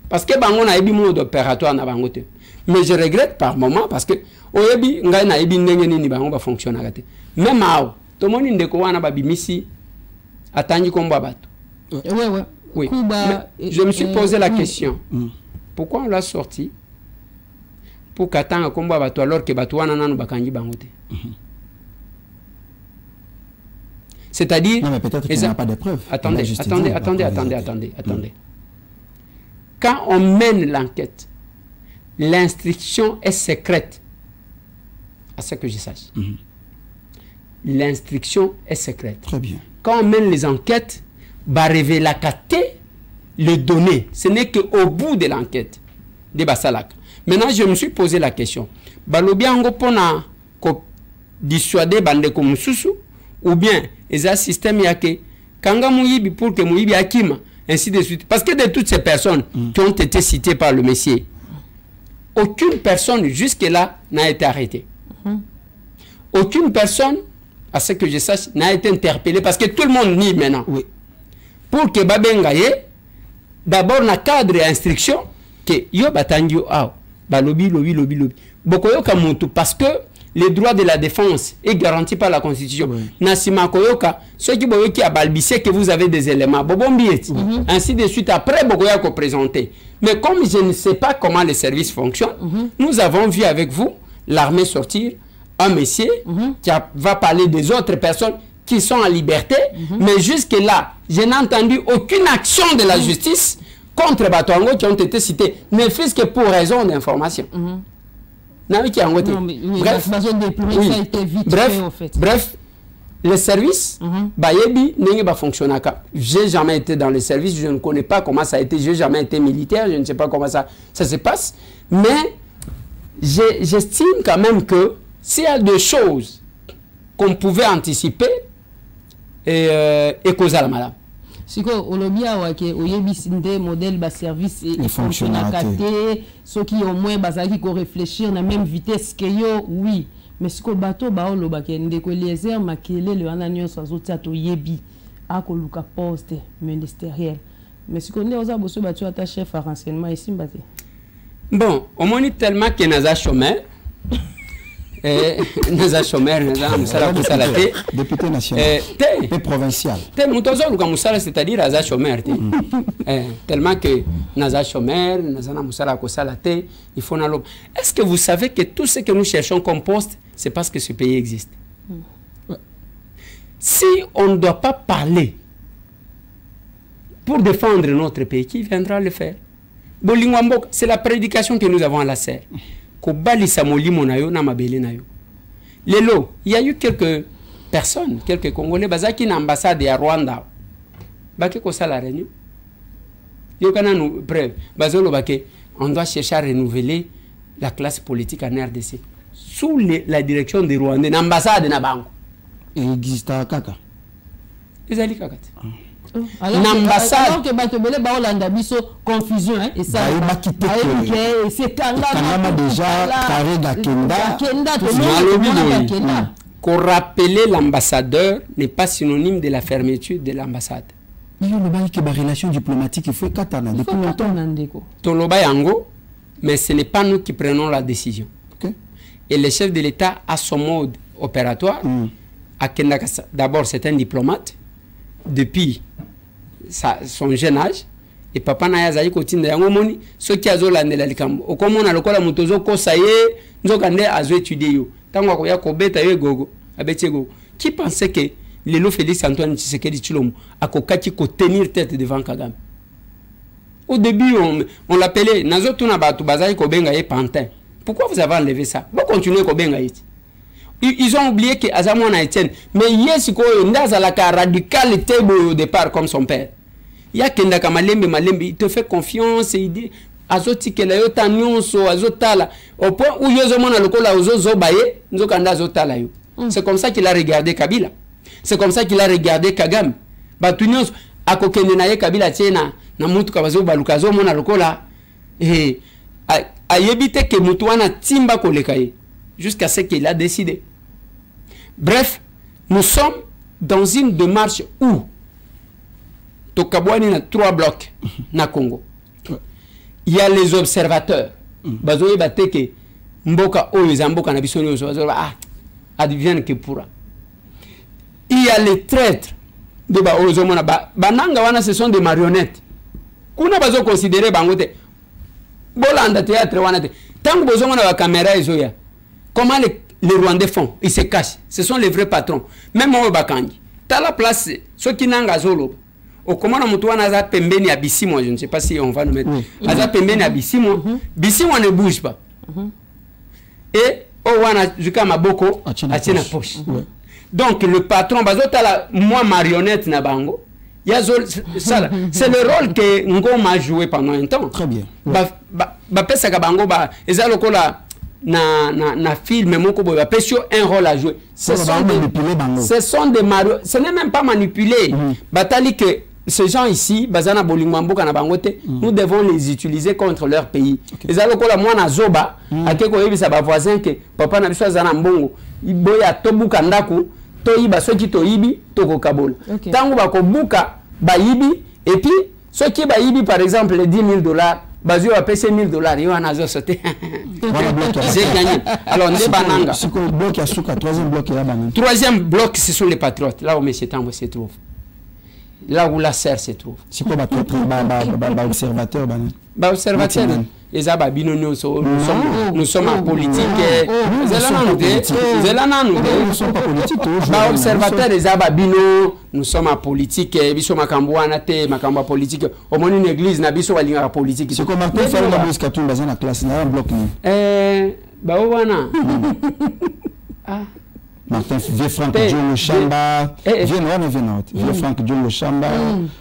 parce que bango na ebi mode opératoire na bango te, mais je regrette par moment parce que oyebi ngai na ebi ndenge nini bango ba fonctionner gate même ao to moni ndeko wana ba bimisi atangi komba bato. Oui. Je me suis posé la question. Pourquoi on l'a sorti? Pour qu'attendre combat bato alors que bato wana nanu bakangi bangote. C'est-à-dire... Non mais peut-être qu'il n'y a pas de preuves. Attendez. Quand on mène l'enquête, l'instruction est secrète. À ce que je sache. L'instruction est secrète. Très bien. Quand on mène les enquêtes, va révéler les données. Ce n'est qu'au bout de l'enquête de Basalak. Maintenant, je me suis posé la question. Balobi ango pona ko dissuader bande ko mususu ou bien eza système yake kanga muyibi pour que muyibi akima ainsi de suite. Parce que de toutes ces personnes qui ont été citées par le Messie, aucune personne jusque-là n'a été arrêtée. Aucune personne, à ce que je sache, n'a été interpellée parce que tout le monde nie maintenant. Oui. Pour que Babengaye, d'abord, na cadre et instruction, que yo batangyo ao, balobi, lobi, lobi, lobi. Bokoyo kamuntu, parce que les droits de la défense est garanti par la Constitution. Nasima koyoka, ceux qui boyo qui a balbissé que vous avez des éléments, bobombieti, ainsi de suite. Après, bokoya ko présenter. Mais comme je ne sais pas comment les services fonctionnent, nous avons vu avec vous l'armée sortir un messier qui va parler des autres personnes qui sont en liberté, mais jusque-là, je n'ai entendu aucune action de la justice contre Batoango qui ont été cités, ne fût-ce que pour raison d'information. Bref, les services, Bayebi, n'est pas fonctionnel. J'ai jamais été dans les services, je ne connais pas comment ça a été, j'ai jamais été militaire, je ne sais pas comment ça se passe, mais j'estime quand même que s'il y a des choses qu'on pouvait anticiper, et cause à la madame. Si on a bien que au modèle bas service et fonctionnalité, ceux qui au moins basaki ko réfléchir na même vitesse que yo, oui. Mais si ko bateau ba o loba ke ndeko lézer makele le ananyo so zotia to yebi a ko luka poste ministériel. Mais si on est aux abosso batu ata chef à renseignement ici mbate. Bon, on moni tellement que naza chômeur. Naza chômeur, naza musala kusala te. Député national. Député provincial. Te mutozo luka musala, c'est-à-dire naza chômeur te. Tellement que naza chômeur, naza na musala kusala te, il faut na lob. Est-ce que vous savez que tout ce que nous cherchons comme poste, c'est parce que ce pays existe? Si on ne doit pas parler pour défendre notre pays, qui viendra le faire? C'est la prédication que nous avons à la serre. Lelo, il y a eu quelques personnes, quelques Congolais, qui ont ambassade à Rwanda. La réunion. On doit chercher à renouveler la classe politique en RDC. Sous la direction des Rwandais, l'ambassade na bango. Il existe à Kaka. Les alliés Kaka. Alors que Batobele ba Olanda biso confusion et ça c'est Kangama déjà Karega Kenda qu'on rappeler l'ambassadeur n'est pas synonyme de la fermeture de l'ambassade. Il y a une relation diplomatique, il faut katana depuis longtemps. Toloba yango, mais ce n'est pas nous qui prenons la décision. Et le chef de l'État a son mode opératoire. D'abord c'est un diplomate depuis son jeune âge, et papa na yazayi kotinda yango moni soki azolandela likambo okomona lokola mutozo kosaye nzokande azo étudier yo tango akoya kobeta yo gogo abeti gogo qui pensait que Lelo Félix Antoine Tshisekedi Tshilombo akokaki ko tenir tête devant Kagame? Au début on l'appelait nazotuna batu bazali ko benga ye pantin. Pourquoi vous avez enlevé ça? Vous continuez ko benga ye. Ils ont oublié que Azamona Etienne, mais Yesiko Ndazalaka radical était au départ comme son père. Il y a Kendaka Malembe, il te fait confiance et il dit Azoti Kelayo Tanionso, Azotala, au point où Yozomona Lokola Ozo Baye, Nzokanda Azotala yo. C'est comme ça qu'il a regardé Kabila. C'est comme ça qu'il a regardé Kagame. Batunios, Akokenenaye Kabila Tiena, Namutu Kabazo Balukazo Mona Lokola, et Ayebite que Mutuana Timba Kolekaye. Jusqu'à ce qu'il a décidé. Bref, nous sommes dans une démarche où Tokabouani a 3 blocs na Congo. Il y a les observateurs. Bazoye bateke mboka oyezamboka na bisoni ozo advienne que pourra. Il y a les traîtres de Baozomona bananga wana, ce sont des marionnettes. Kuna bazo considérer bangote. Bolanda théâtre wana te. Tant que bozomona ba caméra ezoya. Comment les Rwandais font? Ils se cachent. Ce sont les vrais patrons. Même au Bakangi. T'as la place, ceux qui n'ont pas zolo. Au comment on a Naza Pembeni à Bissimo, je ne sais pas si on va nous mettre. Naza Pembeni à Bissimo. Bissimo ne bouge pas. Et au Wana Zuka Maboko, à Tchena Poche. Donc le patron, moi marionnette Nabango, C'est le rôle que Ngoma a joué pendant un temps. Très bien. Pesa Kabango, na film, un rôle à jouer. Ce sont des marionettes. Ce n'est même pas manipulé. Batali que ces gens ici, Bazana Bolingwambo Kanabangote, nous devons les utiliser contre leur pays. Les alokola moi na zoba, akeko yebi sa ba voisin que papa na biso zana mbongo, iboya tobu kandaku, toyiba soki toyibi toko kabola. Tango bako buka bayibi et puis ceux qui bayibi par exemple les $10,000, bazio va payer $1,000, yo anazo sauter. J'ai gagné. Alors on bananga. Troisième bloc, ce sont les patriotes. Là où M. Tambo se trouve. Là où la serre se trouve. C'est quoi observateur? Observateur. Nous sommes en politique. Nous sommes pas politiques. Observateur des Ababino, nous sommes en politique. Nous sommes en politique. Au moins une église, nous sommes en politique. C'est comme Martin Fayoulou dans la classe, dans un bloc. Martin Vieux Franck John Chamba, Vieux Franck John Chamba,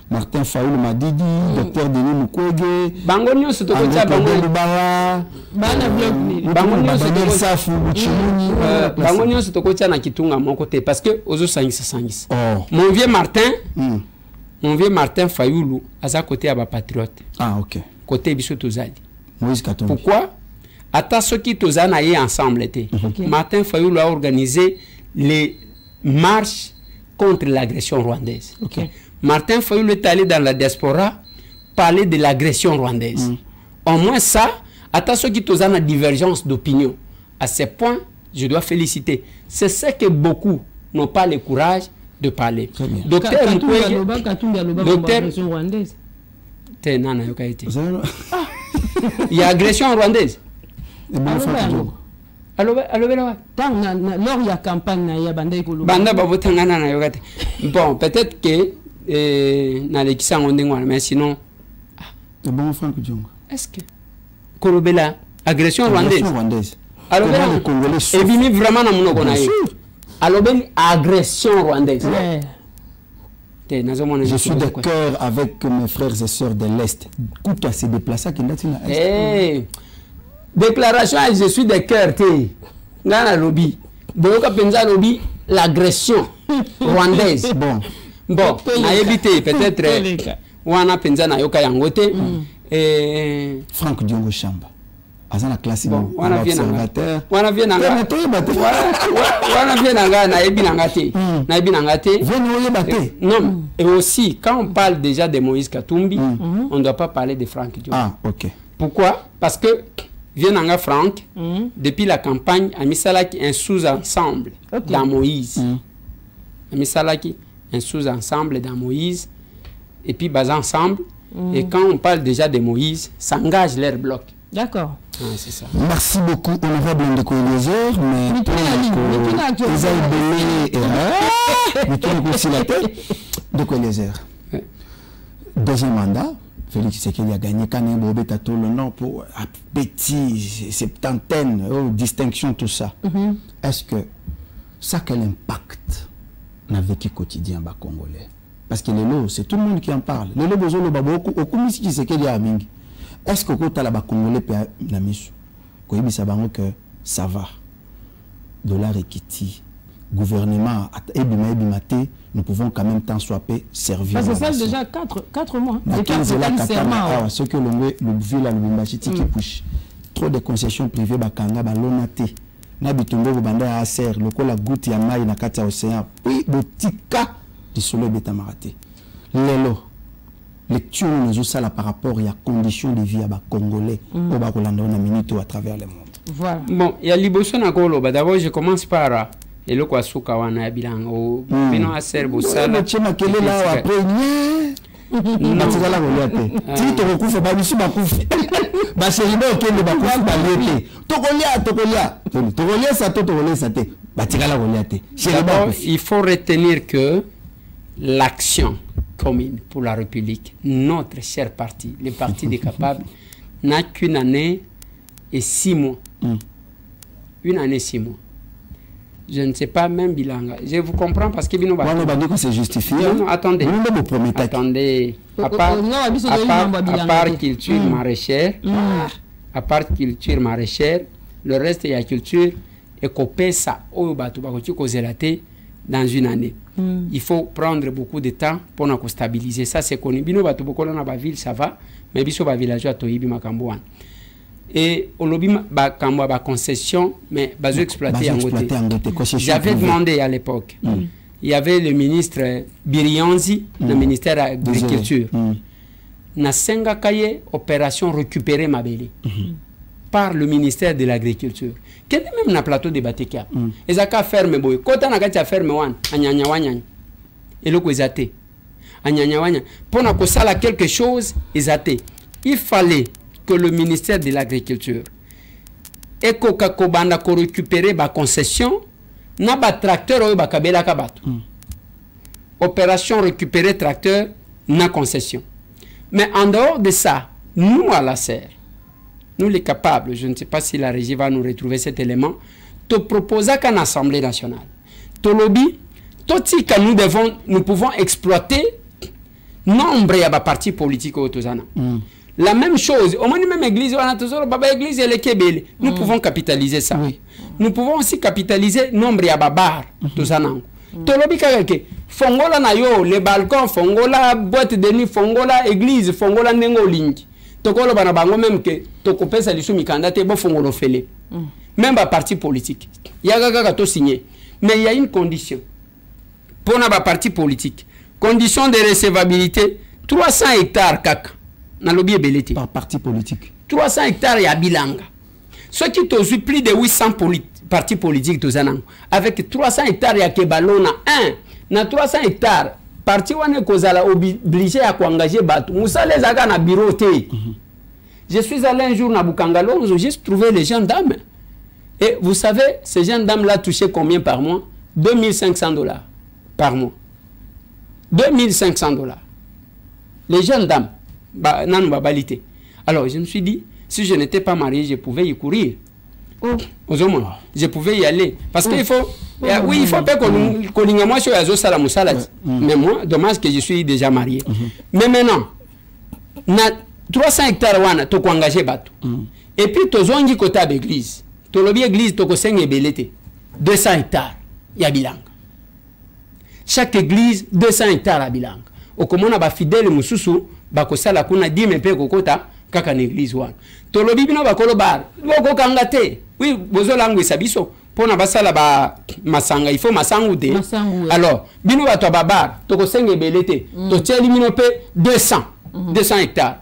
Martin Fayoulou Madidi, Docteur Denis Mukwege, Bangonio se tokocha Bangonio se tokocha na kitunga mon côté parce que ozo sangisa. Mon vieux Martin Fayoulou à sa côté à ba patriote. Ah OK. Côté biso tozali. Moïse Katumbi. Pourquoi? Ata soki tozana ye ensemble était. Martin Fayoulou a organisé les marches contre l'agression rwandaise. Martin Fayoulou est allé dans la diaspora parler de l'agression rwandaise. Au moins ça, attention qu'il y a une divergence d'opinion. À ce point, je dois féliciter. C'est ce que beaucoup n'ont pas le courage de parler. Docteur Mukwege, il y a agression rwandaise. Lors il y a campagne bon, peut-être que mais sinon est-ce que Kolobela agression rwandaise et bimi vraiment na monoko na ye alobeli agression rwandaise. Je suis de cœur avec mes frères et sœurs de l'Est. Coupe-toi se déplacer qui est déclaration, je suis de cœur, Ngana lobby. Boyoka penza lobby l'agression rwandaise. Bon, na évité peut-être wana penza na yoka yangote Franck Diongo Chamba. Azana classe wana vient na ebi nangate. Non, et aussi quand on parle déjà de Moïse Katumbi, on ne doit pas parler de Franck Diongo. Ah, OK. Pourquoi? Parce que Vienanga Franck, depuis la campagne, a mis un sous-ensemble dans Moïse. A mis un sous-ensemble dans Moïse. Et puis, bas ensemble. Et quand on parle déjà de Moïse, ça engage leur bloc. D'accord. C'est ça. Merci beaucoup, honorable Ndeko Eliezer. Mais deuxième mandat. Félix Tshisekedi a gagné quand il a le nom pour petit, septantaine, distinction, tout ça. Est-ce que ça a quel impact dans le vécu quotidien des Congolais? Parce que les lots, c'est tout le monde qui en parle. Les lots, besoin de beaucoup, au coup, Tshisekedi a mingi. Est-ce que quand la Congolais peut la mise, que ça va, dollar equity, gouvernement, nous pouvons quand même tant swapper, servir. Parce que ça déjà 4 mois. Ce que le ville à Lubumbashi qui pousse. Trop de concessions privées, bakanga, balonate. Nabitumbo, banda à serre, le col la goutte ya maï na katia océan. Puis, botika, du soleil bétamarate. Lelo, lecture nous ça par rapport à la condition de vie à bas Congolais, au bas Rolando na minute à travers le monde. Voilà. Bon, il y a Liboso na Kolo, d'abord je commence par et le quoi souka wana bilango bino aser bosala chema kele là après na tizala goliate ti to kufa ba bisu ba kufa ba seribo kele ba kufa ba liete to golia ça te ba tigala goliate. Il faut retenir que l'action commune pour la République, notre cher parti, le parti des capables, n'a qu'une année et 6 mois. Une année et 6 mois. Je ne sais pas même bilanga. Je vous comprends parce que bino on va dire que c'est justifié. Non, attendez. Attendez. À part culture maraîchère, à part culture maraîchère, le reste il y a culture et ça dans une année. Il faut prendre beaucoup de temps pour nous stabiliser. Ça c'est connu. Bino batu boko na ba ville ça va, mais biso ba villageois to yibi makambo wana. Et au lobby ba kambo ba concession mais bazo exploiter en côté. J'avais demandé à l'époque. Il y avait le ministre Birianzi, le ministère de l'Agriculture. Na senga kaye opération récupérer Mabele par le ministère de l'Agriculture. Quel est même na plateau de Batekia. Ezaka ferme boy. Kota na kati ferme wan anyanya wanyanya. Eloko ezate. Anyanya wanyanya. Pour na kosala quelque chose ezate. Il fallait que le ministère de l'Agriculture et kokakobanda ko récupérer ba concession na ba tracteur oyo bakabela kabatu. Opération récupérer tracteur na concession. Mais en dehors de ça, nous à la serre, nous les capables, je ne sais pas si la régie va nous retrouver cet élément, te proposa qu'en Assemblée nationale, te lobby, tout ce que nous pouvons exploiter nombre de partis politiques au Tozana. La même chose, au moins même église, nous pouvons capitaliser ça. Nous pouvons aussi capitaliser nombre de babar Tozana. Tolobi kake fongola na yo les balcons fongola boîte de nuit fongola église fongola nengo lingi tokolo bana bango même que tokopesa lisu mikanda te bo fongolo fele même ba parti politique yaga kaka to signer mais il y a une condition pour na ba parti politique condition de recevabilité 300 hectares kaka na lobby ebelete par parti politique 300 hectares ya bilanga ceux qui t'ont plus de 800 partis politiques tozanango avec 300 hectares ya kebalona 1 na 300 hectares parti wane kozala obligé à engager batu musale zaka na bureau te. Je suis allé un jour na Bukangalo, j'ai juste trouvé les gendarmes et vous savez ces gendarmes là touchaient combien par mois? $2500 par mois. $2500. Les gendarmes nan babalité. Alors je me suis dit si je n'étais pas marié je pouvais y courir. Je pouvais y aller parce qu'il faut oui il faut pas qu'on moi sur mais moi dommage que je suis déjà marié mais maintenant na 300 hectares wana to engager bateau et puis to zongi côté de l'église to lobby église to ko senga belete 200 hectares ya bilanga chaque église 200 hectares à bilanga okomona ba fidèle mususu ba ko sala kuna 10 mpe kokota kaka na église wana to lobby bino ba kolo bar boko kangate. Oui, bozo langue sabiso pour na basala ba masanga il faut masangu de alors bino ba to babar to ko senge belete to teli mino pe 200 hectares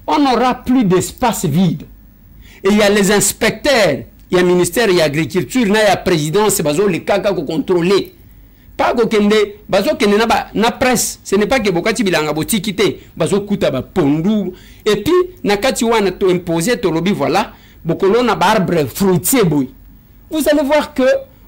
on n'aura plus d'espace vide et il y a les inspecteurs il y a ministère il y a agriculture na ya présidence bazo le kaka ko contrôler pas ko kende bazo kende na presse ce n'est pas que bokati bilanga botikité bazo kuta ba pondu et puis na kati wana to imposer to lobby voilà bokolona arbre fruitier boy. Vous allez voir que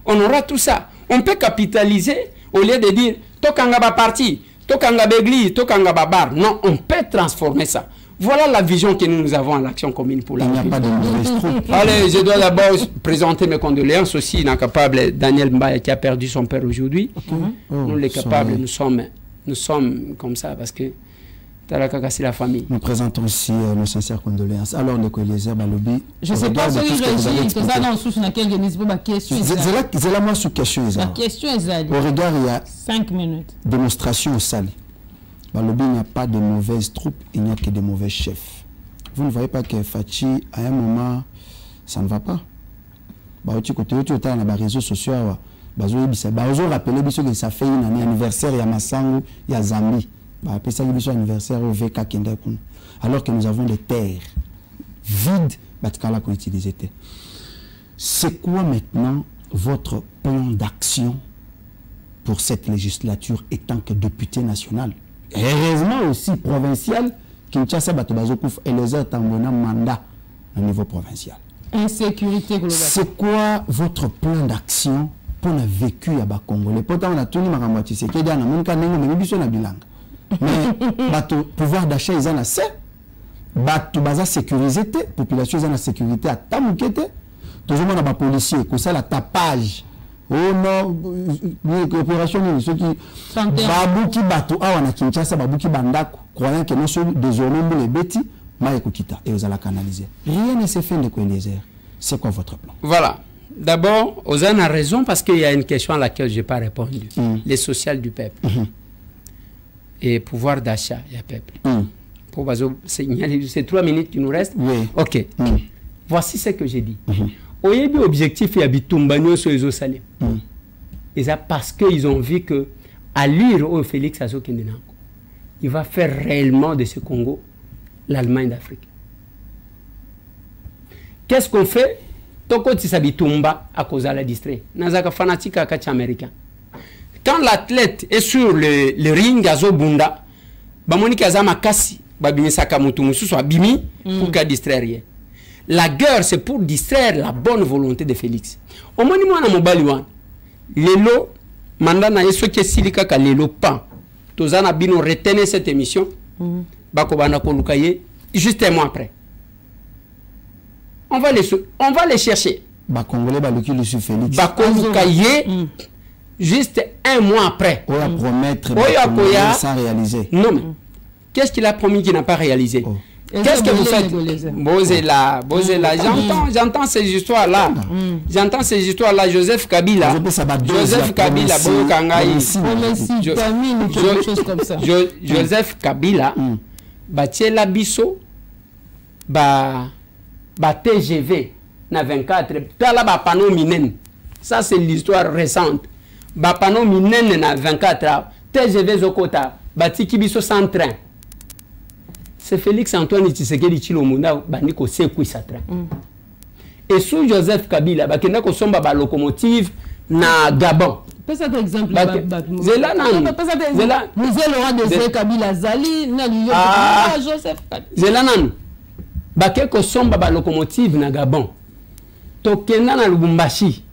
on aura tout ça. On peut capitaliser au lieu de dire tokanga ba parti, tokanga ba église, tokanga ba bar. Non, on peut transformer ça. Voilà la vision que nous avons à l'action commune pour l'Afrique. Il n'y a pas de mauvaise troupe. Allez, je dois d'abord présenter mes condoléances aussi l'incapable Daniel Mbaye qui a perdu son père aujourd'hui. Nous les capables, nous sommes comme ça parce que c'est la famille. Nous présentons aussi nos sincères condoléances. Alors, le Eliezer Balobi. Je ne sais pas si c'est là moi sous question. La question est au regard, il y a 5 minutes. Démonstration au Sali. Balobi, il n'y a pas de mauvaises troupes, il n'y a que de mauvais chefs. Vous ne voyez pas que Fachi, à un moment, ça ne va pas. Côté dans les réseaux sociaux, ils ont rappelé que ça fait une année anniversaire, il y a Massango, il y a Zambie. Anniversaire au VK alors que nous avons des terres vides, c'est quoi maintenant votre plan d'action pour cette législature étant que député national et heureusement aussi provincial Kinshasa Batobazokouf et les autres ont un mandat au niveau provincial. Insécurité globale. C'est quoi votre plan d'action pour le vécu à Bakongo? Pourtant on a tout le c'est qu'il y a un monde qui a un bilan. Mais bateau pouvoir d'achat ils en a assez bateau baza sécurisé population ils en a sécurité à tamukete toujours on a ba policier comme ça la tapage Oh non, l'opération, ceux qui Babuki Bato, Awana Kinshasa, Babuki Bandako, croyant que nous sommes désormais les bêtis, Maïkokita, et vous allez canaliser. Rien ne s'est fait de Kouénézer. C'est quoi votre plan? Voilà. D'abord, Ozan a raison parce qu'il y a une question à laquelle je n'ai pas répondu. Les sociales du peuple. Et pouvoir d'achat, il y a peuple. C'est 3 minutes qui nous restent. Oui. Ok. Voici ce que j'ai dit. Au début, l'objectif est de sur les salés. Et ça parce qu'ils ont vu que à l'heure où Félix Azokendenango, il va faire réellement de ce Congo l'Allemagne d'Afrique. Qu'est-ce qu'on fait? Toko Tisabitumba à cause de la distrait. Nazaka fanatique à catch américain. Quand l'athlète est sur le ring Azo Bunda, Bamoni Kazama Kassi, Babimi Sakamutumusu soit bimi pour qu'à distraire rien. La guerre, c'est pour distraire la bonne volonté de Félix. Au moins, moi, mon baliwan, Lelo, mandana yeso ke silika ka Lelo pan. Tozana bino retenez cette émission. Bakobana Kolukaye, juste un mois après. On va les chercher. Congolais, Baluki, Lucie Félix. Bakolukaye, juste un mois après. On va promettre sans réaliser. Non, mais qu'est-ce qu'il a promis qu'il n'a pas réalisé? Qu'est-ce que vous faites? Bozela, j'entends ces histoires-là. J'entends ces histoires-là. Joseph Kabila, Joseph Kabila, Batiela Bisso, TGV, na 24. Là, Bapano Minen. Ça, c'est l'histoire récente. Bapano Minen na 24. TGV Zokota, Batiki Bisso sans train. C'est Félix Antoine Tshisekedi Tshilombo baniko sekwi sa train. Et sous Joseph Kabila bakenda ko somba ba locomotive na Gabon. Peut-être exemple Zela nan. Zela Musée Laurent de Kabila Zali na Joseph Kabila. Zela nan. Bake ko somba ba locomotive na Gabon. Tokenda na Lubumbashi.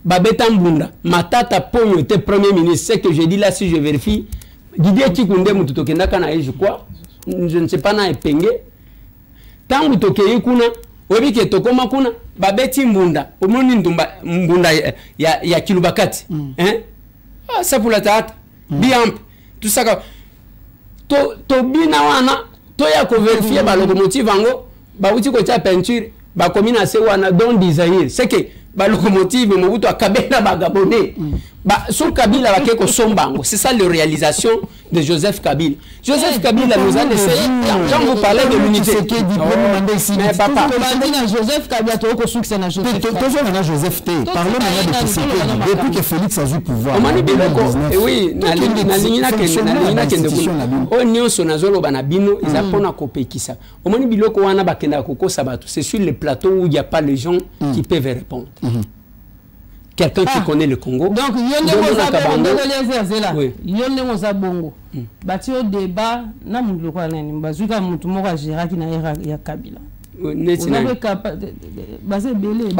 Babeta Mbunda, Matata Ponyo était premier ministre. C'est que je dis là si je vérifie. Didier Tikunde Mututokenda kana je crois. Je ne sais pas na epenge. Tangu tokeye kuna, obi ke tokoma kuna, babeti Mbunda. Omoni ndumba Mbunda ya Kilubakati. Hein? Ah, ça pour la tarte. Biamp. Tout ça to bina wana, to ya ko vérifier ba locomotive ango, ba uti ko tia peinture, ba komina se wana don desire. C'est que ba locomotive mobutu akabela ba gabonais. Ba son Kabila va keko sombango. C'est ça la réalisation de Joseph Kabila. Joseph Kabila nous a laissé quand vous parlez de l'unité. Mais papa, Joseph Kabila to ko succès na Joseph. Joseph T. Parlons maintenant de Tshisekedi depuis que Félix a eu pouvoir. Oui, na lingina kende kuna. O nyonso nazolo bana bino izapona kopekisa. Omoni biloko wana bakenda kokosa bato. C'est sur le plateau où il n'y a pas les gens qui peuvent répondre. Quelqu'un qui connaît le Congo. Donc, il y a un bongo. Bati au débat, na mundu kwa nani bazuka mutu moko ajira ki na ya Kabila. Neti na. Base belé.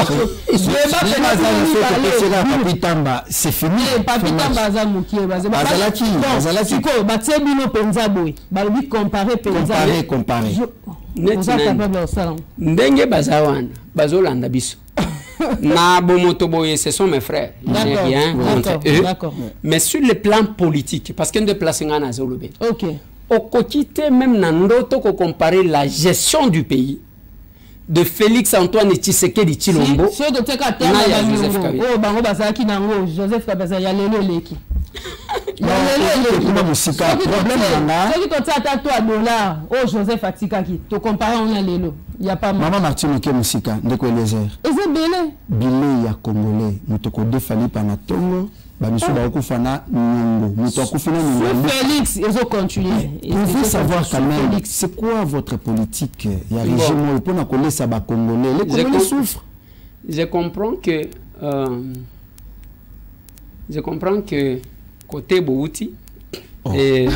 Papitamba, c'est fini. Papitamba za mukie base. Bazalaki ko bati bino penza boy. Balobi comparer penza. Comparer. Neti na. Ndenge bazawana, bazolanda biso. Na bomotoboye, ce sont mes frères. Je n'ai rien contre eux. Mais sur le plan politique, parce qu'il y a deux places en Azolobé. Ok. Au quotidien, même Nandoto, qu'on comparer la gestion du pays de Félix Antoine Tshisekedi Tshilombo. Si de Joseph Kabila. Oh, bango bazaki nango Joseph Kabila ya lelo leki. Problème là. Si tu as toi $, oh Joseph Atikaki, tu compares on a lelo. Il y a pas Maman Martine ke musika ndeko Eliezer. Et c'est belé. Bilé ya congolais, mutoko defali panatongo. Bamisu ba okufana nyongo. Mutoko fina nyongo. Félix, ils ont continué. Il faut savoir quand même, c'est quoi votre politique? Il y a régime pour na kolesa ba congolais. Les congolais souffrent. Je comprends que côté Bouti et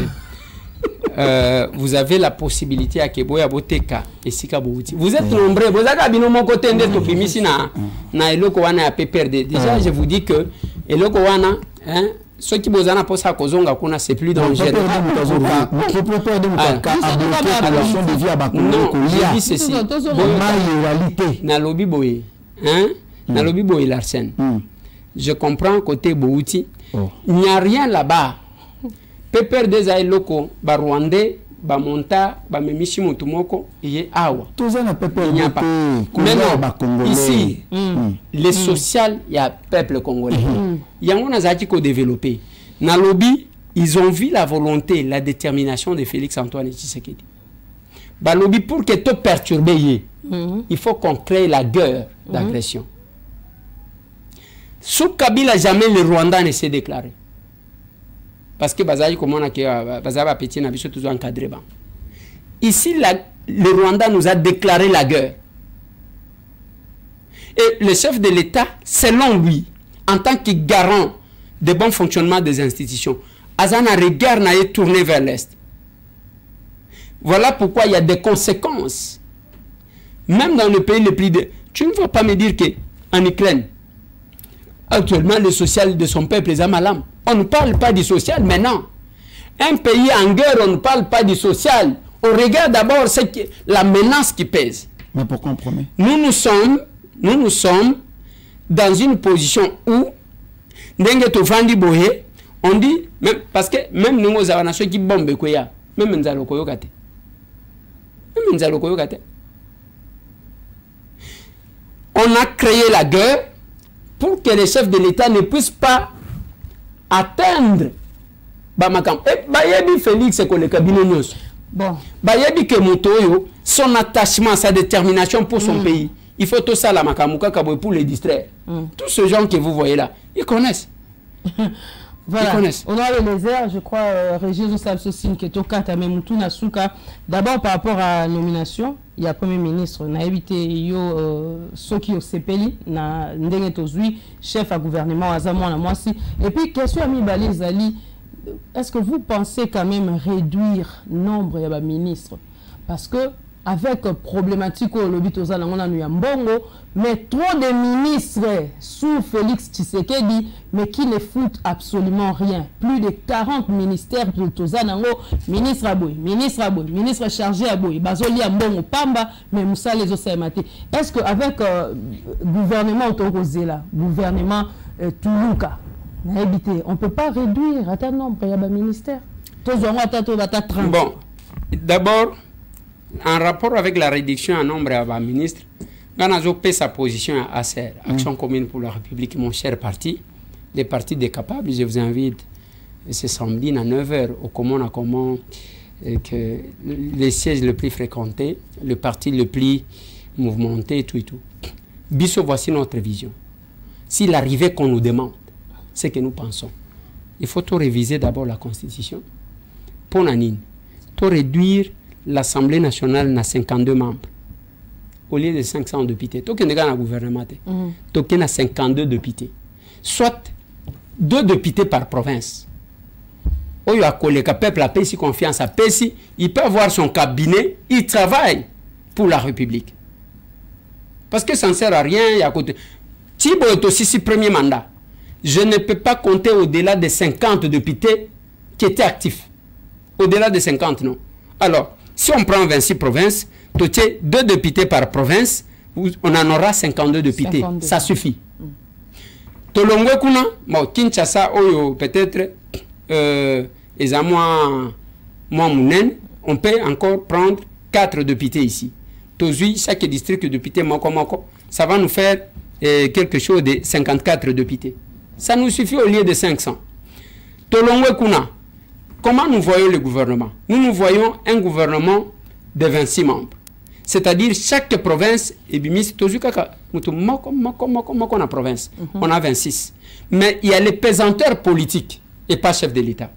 vous avez la possibilité à Keboya Boteka et Sika Bouti. Vous êtes nombreux. Vous avez mon côté de Topimisi na eloko wana ya PPRD. Déjà je vous dis que eloko wana ceux qui bozana pour ça kozonga kuna c'est plus dangereux. Non, je dis ceci. Na lobby boy, na lobby boy Larsen. je comprends côté Bouti. Il n'y a rien là-bas. Pepper des Aïloko, Rwandais, Monta, Memishi Motumoko, il y a Awa. Il n'y a pas. Mais non, ici, les sociales, il y a peuple congolais. Il y a un azatiko développé. Nalobi, ils ont vu la volonté, la détermination de Félix Antoine Tshisekedi. Balobi, pour que tout perturbe, il faut qu'on crée la guerre d'agression. Sous Kabila, jamais le Rwanda ne s'est déclaré. Parce que Bazaï, comme on a dit, Bazaï Petit n'a toujours encadré. Ici, le Rwanda nous a déclaré la guerre. Et le chef de l'État, selon lui, en tant que garant du bon fonctionnement des institutions, Azana regard n'a été tourné vers l'Est. Voilà pourquoi il y a des conséquences. Même dans le pays le plus... Tu ne vas pas me dire qu'en Ukraine, actuellement, le social de son peuple est à malam. On ne parle pas du social maintenant. Un pays en guerre, on ne parle pas du social. On regarde d'abord la menace qui pèse. Mais pourquoi on promet? Nous sommes dans une position où, on dit, même, parce que même nous avons ceux qui bombent, même nous allons koyokate. Même nous allons koyokate. On a créé la guerre pour que les chefs de l'État ne puissent pas atteindre Bamakam. Et Bayebi Félix c'est que le cabinet nous. Bon. Bayebi Kemotoyo, son attachement, sa détermination pour son pays. Il faut tout ça la Makamuka pour les distraire. Tous ces gens que vous voyez là, ils connaissent. Voilà. On a les airs, je crois, Régis Ossabsosine qui est au cas Tamemutu Nasuka. D'abord par rapport à la nomination, il y a Premier ministre, on a évité Soki Osepeli, na Ndenge Tozui, chef à gouvernement Azamouana Mwasi. Et puis, question à Mibali Zali, est-ce que vous pensez quand même réduire le nombre de ministres? Parce que, avec problématique au lobby Tozana, on a eu un bongo, mais trop de ministres sous Félix Tshisekedi, mais qui ne foutent absolument rien. Plus de 40 ministères pour Tozana, ministre Aboy, ministre chargé Aboy, Bazoli Ambongo Pamba, mais Moussa les Osaimate. Est-ce qu'avec gouvernement Torozela, gouvernement Toulouka, on ne peut pas réduire à tel nombre de ministères? Bon, d'abord, en rapport avec la réduction en nombre de ministres, Ganazo paie sa position à ACR, Action commune pour la République, mon cher parti, les partis décapables. Je vous invite ce samedi à 9h au Commun à Commun, que les sièges les plus fréquentés, le parti le plus mouvementé, tout et tout. Bisso, voici notre vision. S'il arrivait qu'on nous demande ce que nous pensons, il faut tout réviser d'abord la Constitution. Pour Nanine, tout réduire l'Assemblée nationale à 52 membres au lieu de 500 députés. Tout le monde a un gouvernement. Tout le monde a 52 députés. Soit 2 députés par province. Il a collé le peuple a payé confiance à Pessi, il peut avoir son cabinet, il travaille pour la République. Parce que ça ne sert à rien. Il y a côté. Thibault est aussi son premier mandat. Je ne peux pas compter au-delà de 50 députés qui étaient actifs. Au-delà de 50, non. Alors, si on prend 26 provinces, 2 députés par province, on en aura 52 députés. 52. Ça suffit. Tolongwe kuna, bon, Kinshasa, peut-être, on peut encore prendre 4 députés ici. Tozui, chaque district de députés, ça va nous faire quelque chose de 54 députés. Ça nous suffit au lieu de 500. Tolongwe kuna, comment nous voyons le gouvernement? Nous voyons un gouvernement de 26 membres. C'est-à-dire chaque province, on a province, on a 26. Mais il y a les pesanteurs politiques et pas chef de l'État.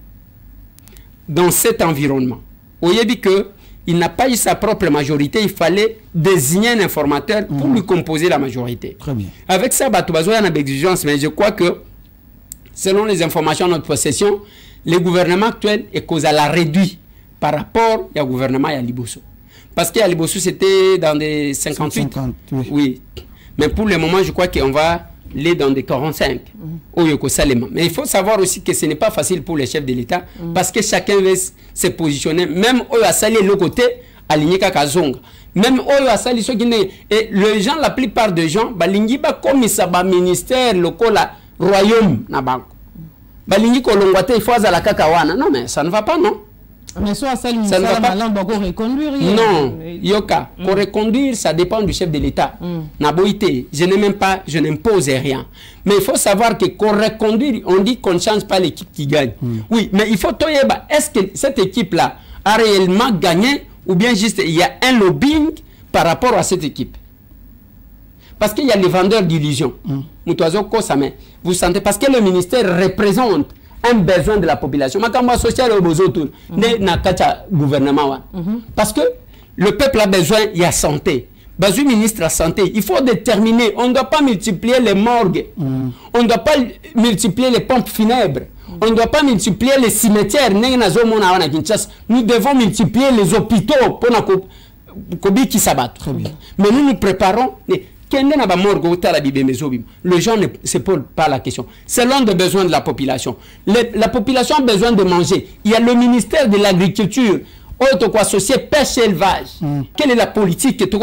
Dans cet environnement, on a dit qu'il n'a pas eu sa propre majorité, il fallait désigner un informateur pour lui composer la majorité. Très bien. Avec ça, il y a une exigence, mais je crois que selon les informations de notre possession, le gouvernement actuel est cause à la réduit par rapport au gouvernement à Liboso. Parce qu'à Liboso, c'était dans des 58. 50, oui. Oui. Mais pour le moment, je crois qu'on va aller dans des 45. Mais il faut savoir aussi que ce n'est pas facile pour les chefs de l'État parce que chacun veut se positionner. Même eux à salir le côté, aligné Kakazonga. Même eux à salir ceux qui ne. Et les gens, la plupart des gens, balingi ba comme ça, ba ministère local royaume na banko balingi kolongwa te il faut azala kaka wana. Non mais ça ne va pas, non. Mais soit ça ne va pas reconduire. Non, yoka, pour reconduire, ça dépend du chef de l'État. Naboïté, je n'ai même pas, je n'impose rien. Mais il faut savoir que qu'on reconduire, on dit qu'on ne change pas l'équipe qui gagne. Oui, mais il faut toyeba, est-ce que cette équipe-là a réellement gagné ou bien juste il y a un lobbying par rapport à cette équipe? Parce qu'il y a les vendeurs d'illusions. Vous sentez, parce que le ministère représente un besoin de la population. Gouvernement. Parce que le peuple a besoin, il y a santé. Bazu ministre à santé, il faut déterminer, on ne doit pas multiplier les morgues, on ne doit pas multiplier les pompes funèbres, on ne doit pas multiplier les cimetières. Nous devons multiplier les hôpitaux pour qui s'abattent. Mais nous nous préparons. Les gens ne se posent pas la question. Selon les besoins de la population. La population a besoin de manger. Il y a le ministère de l'Agriculture, associé pêche et élevage. Quelle est la politique? On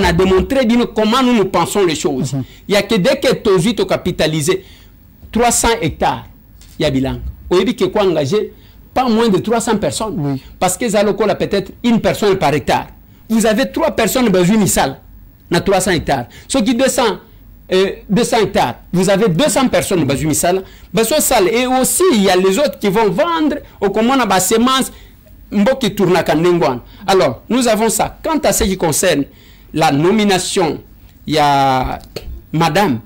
a démontré comment nous pensons les choses. Il y a que dès que tu as capitalisé 300 hectares, il y a bilan. Vous avez dit quoi engagé? Pas moins de 300 personnes. Parce que ça a peut-être une personne par hectare. Vous avez 3 personnes besoin de salle, na 300 hectares. Ceux qui 200 hectares, vous avez 200 personnes besoin de salle. Et aussi, il y a les autres qui vont vendre au comment on a des semences. Alors, nous avons ça. Quant à ce qui concerne la nomination, il y a Madame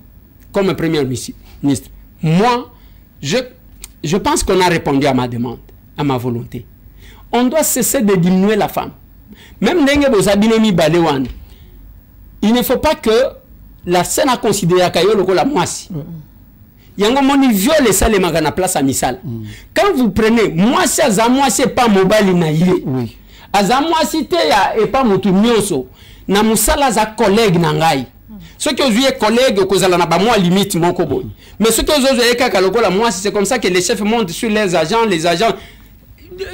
comme Premier ministre. Moi, je pense qu'on a répondu à ma demande, à ma volonté. On doit cesser de diminuer la femme. Même il ne faut pas que la scène a considéré la moisi. Yango moni viole ça les magana place à misal. Quand vous prenez moisi c'est pas mobile na yé. Azamoisi te ya et pas mutu nyoso. Na musala za collègue na ngai. Ceux qui ont vu collègues kozala na ba moi limite mon koboy. Mais ceux qui ont vu kaka lokola moisi c'est comme ça que les chefs montent sur les agents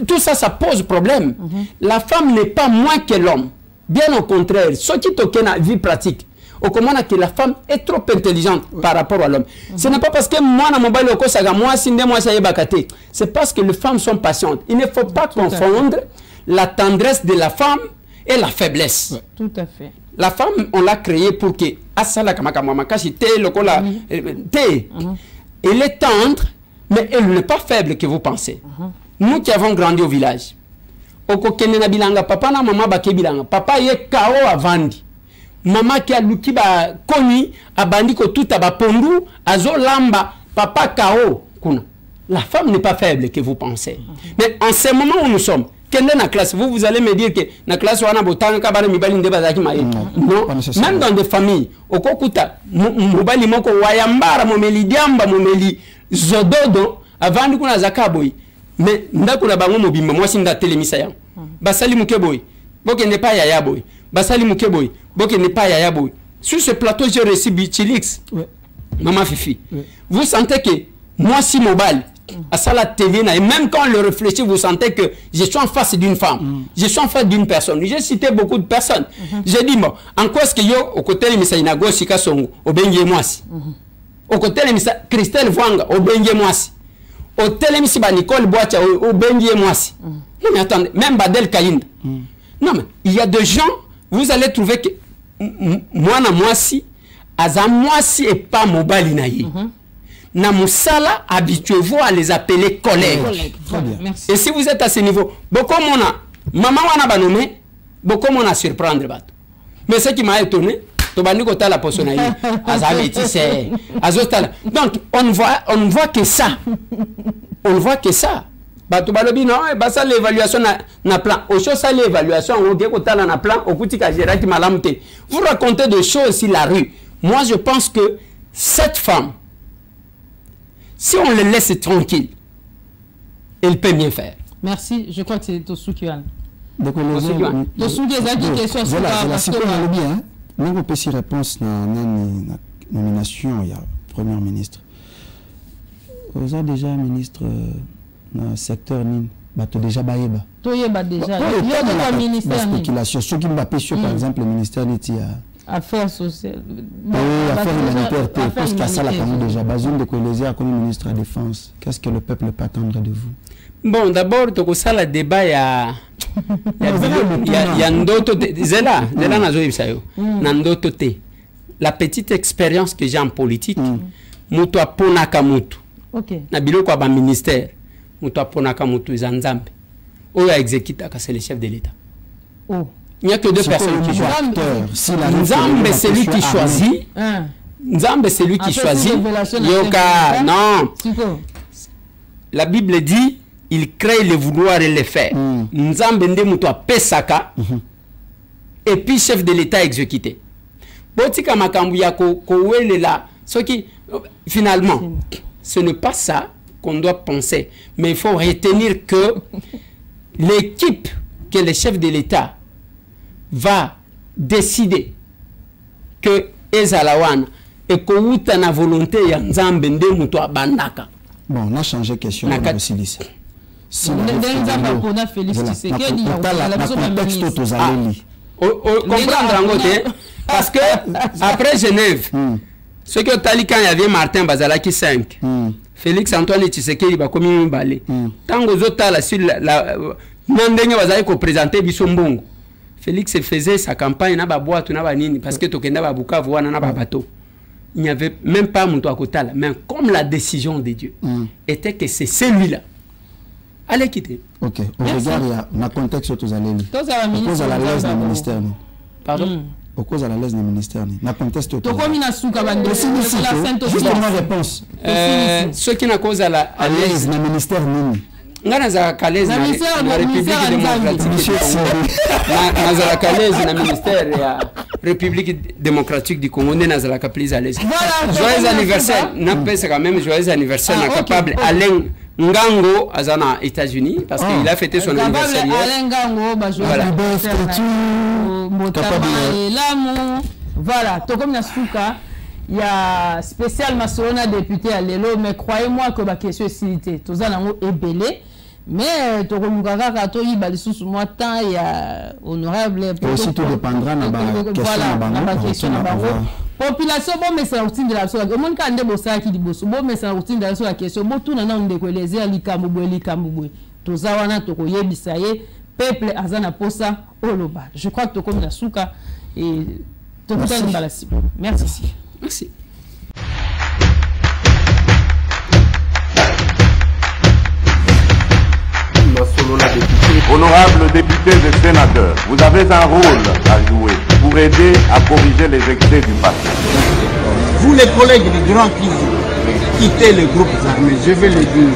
tout ça, ça pose problème. La femme n'est pas moins que l'homme. Bien au contraire, ce qui toque la vie pratique, au comment que la femme est trop intelligente par rapport à l'homme. Ce n'est pas parce que moi, c'est parce que les femmes sont patientes. Il ne faut pas confondre la tendresse de la femme et la faiblesse. Tout à fait. La femme, on l'a créée pour que elle est tendre, mais elle n'est pas faible que vous pensez. Nous qui avons grandi au village, papa na maman bakebilanga, papa ye kao avandi, maman qui a luki ba koni abandi ko tout aba pondu azo lamba, papa kao kuna. La femme n'est pas faible que vous pensez. Mais en ce moment où nous sommes, quelle est la classe? Vous allez me dire que la classe wana botanga kabare mibali ndeba zaki maye. Non, même dans des familles, okokuta mobali moko wayambara momeli diamba momeli zododo avandi kuna zakaboy. Mais ndako na bango mobimba moi sinda telemisa yang basali mukeboy boke ne pas yaya boy basali mukeboy boke ne pas yaya boy. Sur ce plateau j'ai reçu Bichilix maman Fifi. Vous sentez que moi si mobile à ça la télé et même quand on le réfléchit vous sentez que je suis en face d'une femme, je suis en face d'une personne. J'ai cité beaucoup de personnes. J'ai dit bon en quoi est-ce que yo au côté de misa inago sika songo obengie mwasi au côté de misa Christelle Vwanga obengie mwasi au télémisi ba Nicole Boatia au bengie mwasi. Non mais attendez, même Badel Kayinda. Non mais il y a des gens, vous allez trouver que moi na mwasi aza mwasi et pas mobali na ye. Na musala, habituez-vous à les appeler collègues. Très bien. Merci. Et si vous êtes à ce niveau, beaucoup mona maman wana ba nommé, beaucoup mona surprendre bato. Mais ce qui m'a étonné, donc on ne voit que ça. On ne voit que ça. Ça l'évaluation na plan. Au chose ça l'évaluation on dit que na plan au petit kajera qui malamte. Vous racontez des choses sur la rue. Moi je pense que cette femme, si on le laisse tranquille, elle peut bien faire. Merci. Je crois que c'est Tosu qui a. Donc Tosu qui a dit question sur la bien. Nous avons une réponse à la nomination, il y a Premier ministre. Vous avez déjà ministre dans le secteur NIN, tu déjà baïba. Tu déjà. Il y a déjà ministère. Spéculation. Ce qui m'a pêché, par exemple, le ministère NITI Affaires sociales. Oui, affaires humanitaires. Parce qu'à ça, la famille déjà. Bazoum de Colésia comme ministre de la Défense. Qu'est-ce que le peuple peut attendre de vous? Bon, d'abord, tu as le débat, il y a d'autres. C'est là, la petite expérience que j'ai en politique, mutu aponaka mutu. Na biloko ba ministère, mutu aponaka mutu Zanzambe. Oya exécuta c'est le chef de l'État. Il n'y a que deux personnes qui choisissent. Nzambe, c'est lui qui choisit. Nzambe, c'est lui qui choisit. Yoka, non. La Bible dit, il crée le vouloir et le faire. Nzambe nde mutu apesaka. Et puis chef de l'État exécuté. Botika makambu ya kowele là. Ce qui, finalement, ce n'est pas ça qu'on doit penser. Mais il faut retenir que l'équipe que le chef de l'État va décider que Ezalawan et Kouta na volonté ya Nzambe nde muto abandaka. Bon, on a changé de question. On a Félix. Comprendre en côté. Parce que après Genève, ce que Talikan y avait Martin Bazalaki 5, Félix Antoine Tshisekedi va comme balé. Tant que autres là sur la Nandenge Bazalaki ko présenter Bisombongo. Félix faisait sa campagne na ba boîte na ba nini parce que tokenda ba Bukavu wana na ba bateau. Il n'y avait même pas mon toit côté là, mais comme la décision de Dieu était que c'est celui-là. Allez quitter. OK. On regarde il y a contexte tous allez lire. Cause à la l'aise du ministère. Pardon. Au cause à la l'aise du ministère. Na contexte tout. Justement réponse. Ce qui n'a cause à la l'aise du ministère nini. Ngana za kalezi na République démocratique na kalezi na ministère ya République démocratique du Congo na za plus à l'aise. Joyeux anniversaire, na pesa quand même joyeux anniversaire na capable Alain Ngango azana États-Unis parce qu'il a fêté son anniversaire hier. Alain Ngango ba joyeux anniversaire. Voilà, to comme na suka il y a spécial Masolona député à l'élo, mais croyez-moi que la question est silité. Tout ça est belé. Mais tu as dit que moi temps il y a honorable. Aussi tout dépendra de la question. Population, bon, mais c'est la routine de la question. Au monde quand on bossa qui dit bosso, bon, mais c'est la routine de la question. Bon, tout nana on décollé likamubwe. Tout ça wana to koye bisaye. Peuple azana posa oloba. Je crois que tu comme na souka et tu merci. Merci. Honorables députés et sénateurs, vous avez un rôle à jouer pour aider à corriger les excès du passé. Vous les collègues du grand qui quittez les groupes armés, je vais le dire.